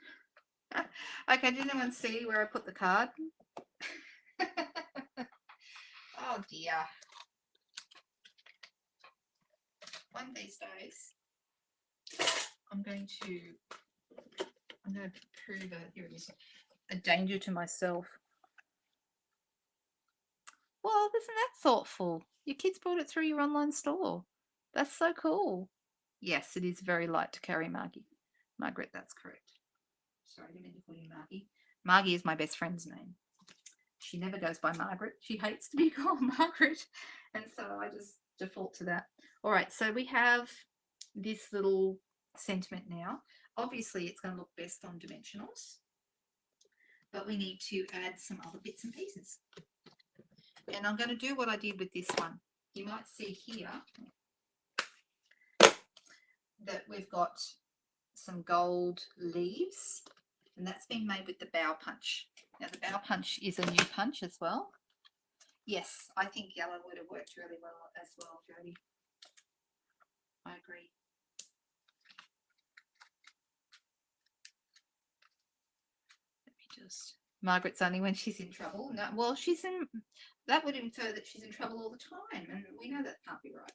Okay, did anyone see where I put the card? Oh dear. One of these days, I'm going to prove here it is, a danger to myself. Well, isn't that thoughtful? Your kids brought it through your online store. That's so cool. Yes, it is very light to carry, Margaret, that's correct. Sorry, I didn't mean to call you Margie. Margie is my best friend's name. She never goes by Margaret. She hates to be called Margaret. And so I just default to that. All right, so we have this little sentiment now. Obviously, it's going to look best on dimensionals, but we need to add some other bits and pieces. And I'm going to do what I did with this one. You might see here that we've got some gold leaves, and that's been made with the bow punch. Now the bow punch is a new punch as well. Yes, I think yellow would have worked really well as well, Jodie. I agree. Let me just, Margaret's only when she's in trouble. No, well, she's in, that would infer that she's in trouble all the time, and we know that can't be right.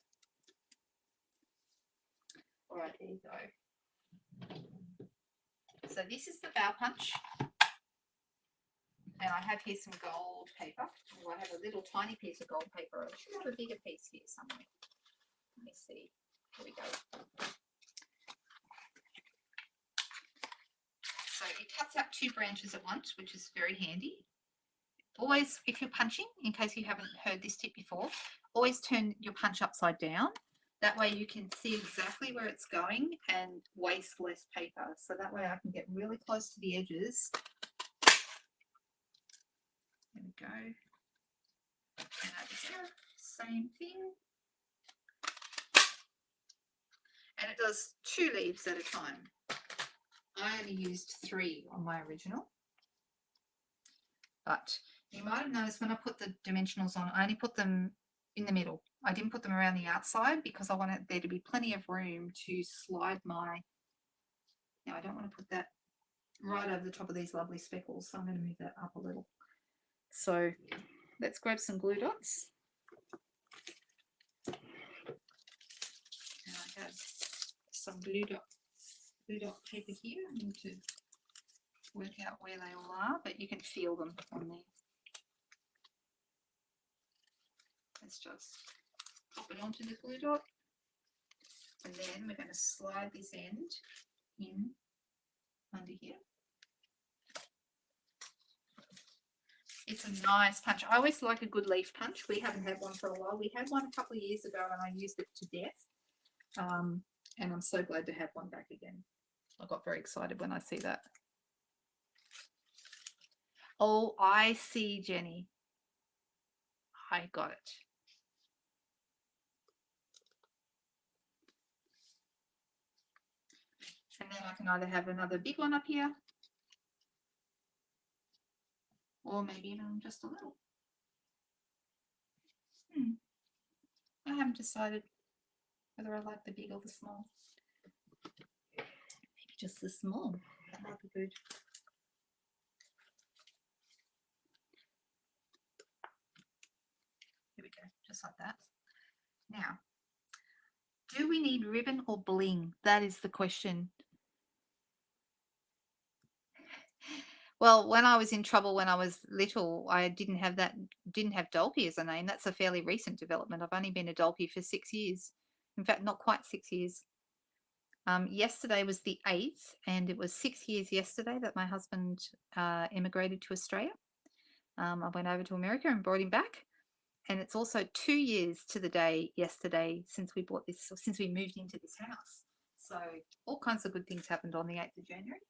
All right, there you go. So this is the bow punch. And I have here some gold paper. Oh, I have a little tiny piece of gold paper. I should have a bigger piece here somewhere. Let me see. Here we go. So it cuts out 2 branches at once, which is very handy. Always, if you're punching, in case you haven't heard this tip before, always turn your punch upside down. That way you can see exactly where it's going and waste less paper. So that way I can get really close to the edges. There we go. And over here, same thing. And it does 2 leaves at a time. I only used 3 on my original. But you might have noticed when I put the dimensionals on, I only put them in the middle. I didn't put them around the outside because I wanted there to be plenty of room to slide my, now I don't want to put that right over the top of these lovely speckles, so I'm going to move that up a little. So let's grab some glue dots. And I have some glue dot paper here. I need to work out where they all are, but you can feel them on there. Let's just pop it onto the glue dot, and then we're going to slide this end in under here. It's a nice punch. I always like a good leaf punch. We haven't had one for a while. We had one a couple of years ago and I used it to death. And I'm so glad to have one back again. I got very excited when I see that. Oh, I see, Jenny. I got it. And then I can either have another big one up here, or maybe even just a little. I haven't decided whether I like the big or the small. Maybe just the small. That might be good. Here we go, just like that. Now, do we need ribbon or bling? That is the question. Well, when I was in trouble when I was little, I didn't have Dolphy as a name. That's a fairly recent development. I've only been a Dolphy for 6 years. In fact, not quite 6 years. Yesterday was the 8th, and it was 6 years yesterday that my husband immigrated to Australia. I went over to America and brought him back. And it's also 2 years to the day yesterday since we moved into this house. So all kinds of good things happened on the 8th of January.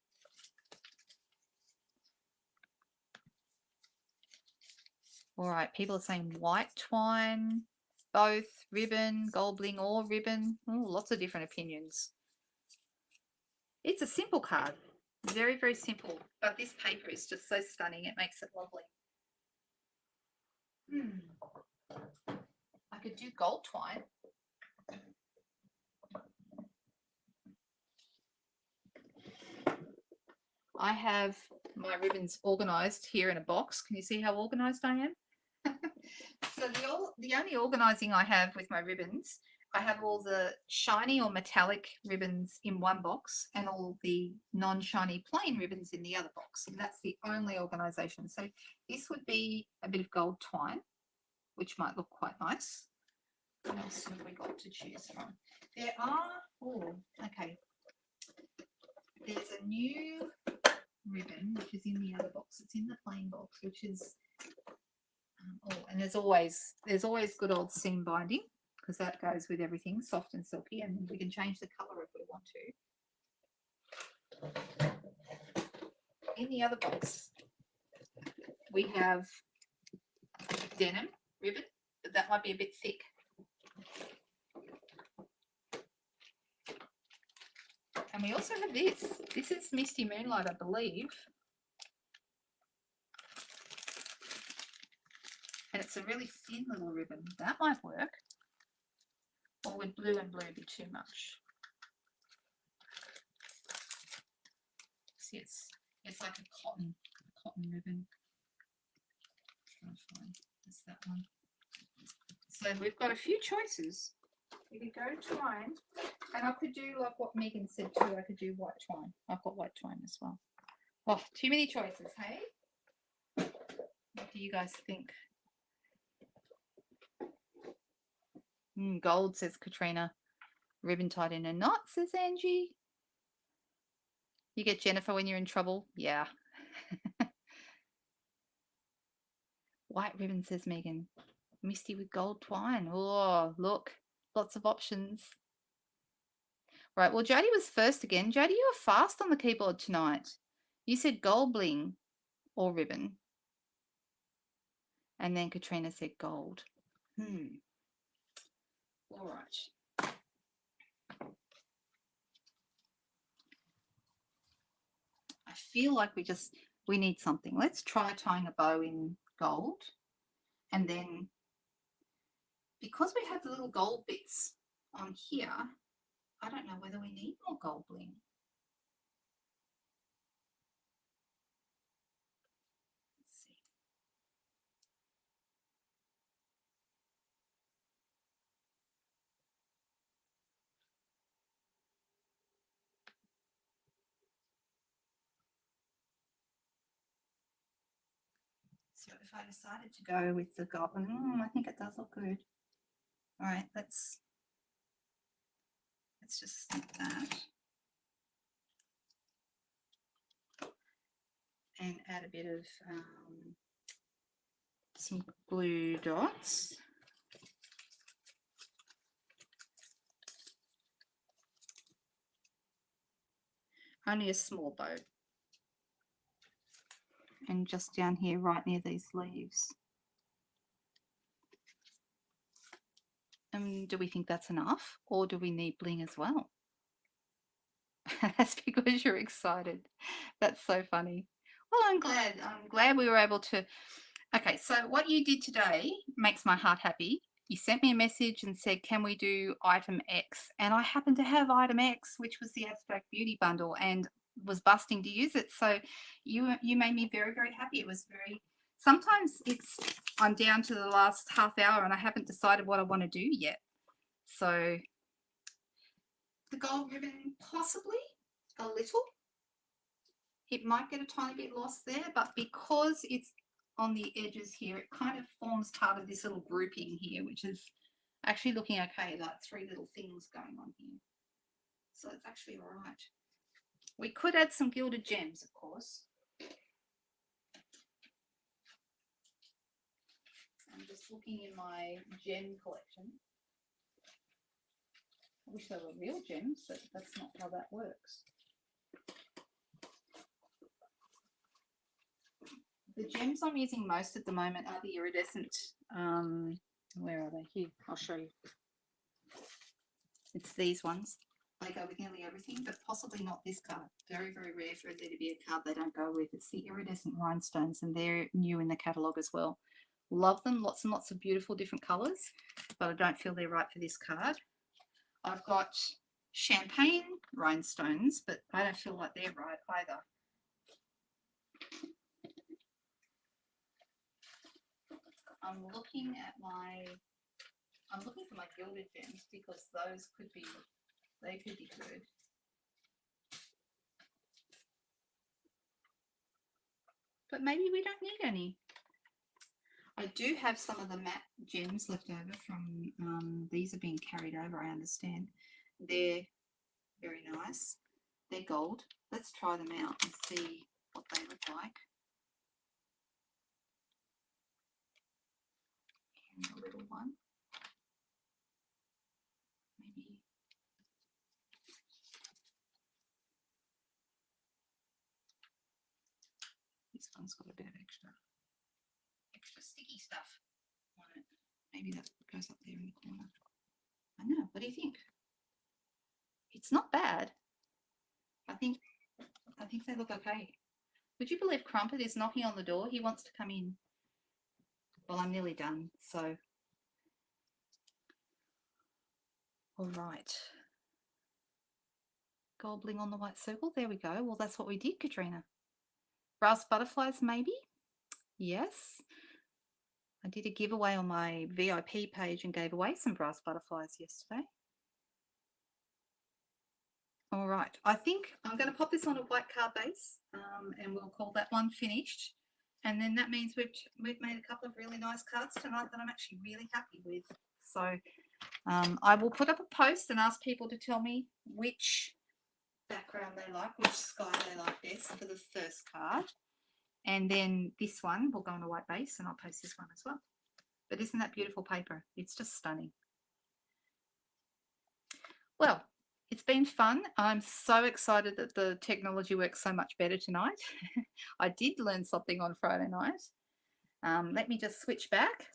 All right, people are saying white twine, both ribbon, gold bling, or ribbon. Ooh, lots of different opinions. It's a simple card. Very, very simple. But this paper is just so stunning. It makes it lovely. I could do gold twine. I have my ribbons organized here in a box. Can you see how organized I am? So the only organizing I have with my ribbons, I have all the shiny or metallic ribbons in one box and all the non-shiny plain ribbons in the other box. And that's the only organization. So this would be a bit of gold twine, which might look quite nice. What else have we got to choose from? There are, okay. There's a new ribbon, which is in the other box. It's in the plain box, which is, and there's always good old seam binding, because that goes with everything, soft and silky, and we can change the color if we want to. In the other box, we have denim ribbon, but that might be a bit thick. And we also have this. This is Misty Moonlight, I believe. And it's a really thin little ribbon. That might work. Or would blue and blue be too much? See, it's like a cotton ribbon. That's that one. So we've got a few choices. We could go twine, and I could do like what Megan said too. I could do white twine. I've got white twine as well. Oh, too many choices, hey? What do you guys think? Gold, says Katrina. Ribbon tied in a knot, says Angie. You get Jennifer when you're in trouble? Yeah. White ribbon, says Megan. Misty with gold twine. Oh, look. Lots of options. Right, well, Jodie was first again. Jodie, you were fast on the keyboard tonight. You said gold bling or ribbon. And then Katrina said gold. All right. I feel like we need something. Let's try tying a bow in gold. And then, because we have the little gold bits on here, I don't know whether we need more gold bling. Let's see. So if I decided to go with the gold, I think it does look good. All right, let's just snip that. And add a bit of some blue dots. Only a small bow. and just down here right near these leaves. And do we think that's enough, or do we need bling as well? That's because you're excited. That's so funny. Well, I'm glad we were able to. Okay, so what you did today makes my heart happy. You sent me a message and said, can we do item X? And I happen to have item X, which was the Abstract Beauty bundle, and was busting to use it. So you made me very, very happy. It was very, sometimes I'm down to the last half hour and I haven't decided what I want to do yet. So the gold ribbon, possibly a little. It might get a tiny bit lost there, but because it's on the edges here, it kind of forms part of this little grouping here, which is actually looking okay, like 3 little things going on here. So it's actually all right. We could add some gilded gems, of course. I'm just looking in my gem collection. I wish they were real gems, but that's not how that works. The gems I'm using most at the moment are the iridescent, where are they? Here, I'll show you. It's these ones. They go with nearly everything, but possibly not this card. Very, very rare for there to be a card they don't go with. It's the iridescent rhinestones, and they're new in the catalogue as well. Love them, lots and lots of beautiful different colours, but I don't feel they're right for this card. I've got champagne rhinestones, but I don't feel like they're right either. I'm looking for my gilded gems because those could be good. But maybe we don't need any. I do have some of the matte gems left over from, these are being carried over, I understand. They're very nice. They're gold. Let's try them out and see what they look like. And a little one. Maybe. This one's got a bit of extra sticky stuff on it. Maybe that goes up there in the corner. I know. What do you think? It's not bad. I think they look okay. Would you believe Crumpet is knocking on the door? He wants to come in. Well, I'm nearly done, so. All right. Gold bling on the white circle. There we go. Well, that's what we did, Katrina. Brass butterflies, maybe? Yes. I did a giveaway on my VIP page and gave away some brass butterflies yesterday. All right, I think I'm going to pop this on a white card base, and we'll call that one finished. And then that means we've made a couple of really nice cards tonight that I'm actually really happy with. So I will put up a post and ask people to tell me which background they like, which sky they like best for the first card. And then this one will go on a white base, and I'll post this one as well. But isn't that beautiful paper? It's just stunning. Well, it's been fun. I'm so excited that the technology works so much better tonight. I did learn something on Friday night. Let me just switch back.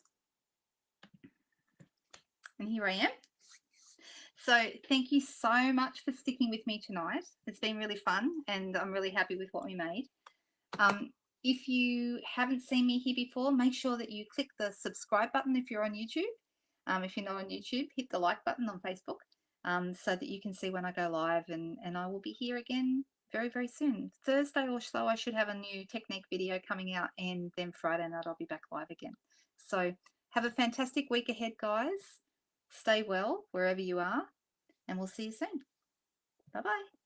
And here I am. So thank you so much for sticking with me tonight. It's been really fun, and I'm really happy with what we made. If you haven't seen me here before, make sure that you click the subscribe button if you're on YouTube. If you're not on YouTube, hit the like button on Facebook. So that you can see when I go live, and I will be here again very, very soon. Thursday or so I should have a new technique video coming out, and then Friday night I'll be back live again. So have a fantastic week ahead, guys. Stay well wherever you are, and we'll see you soon. Bye-bye.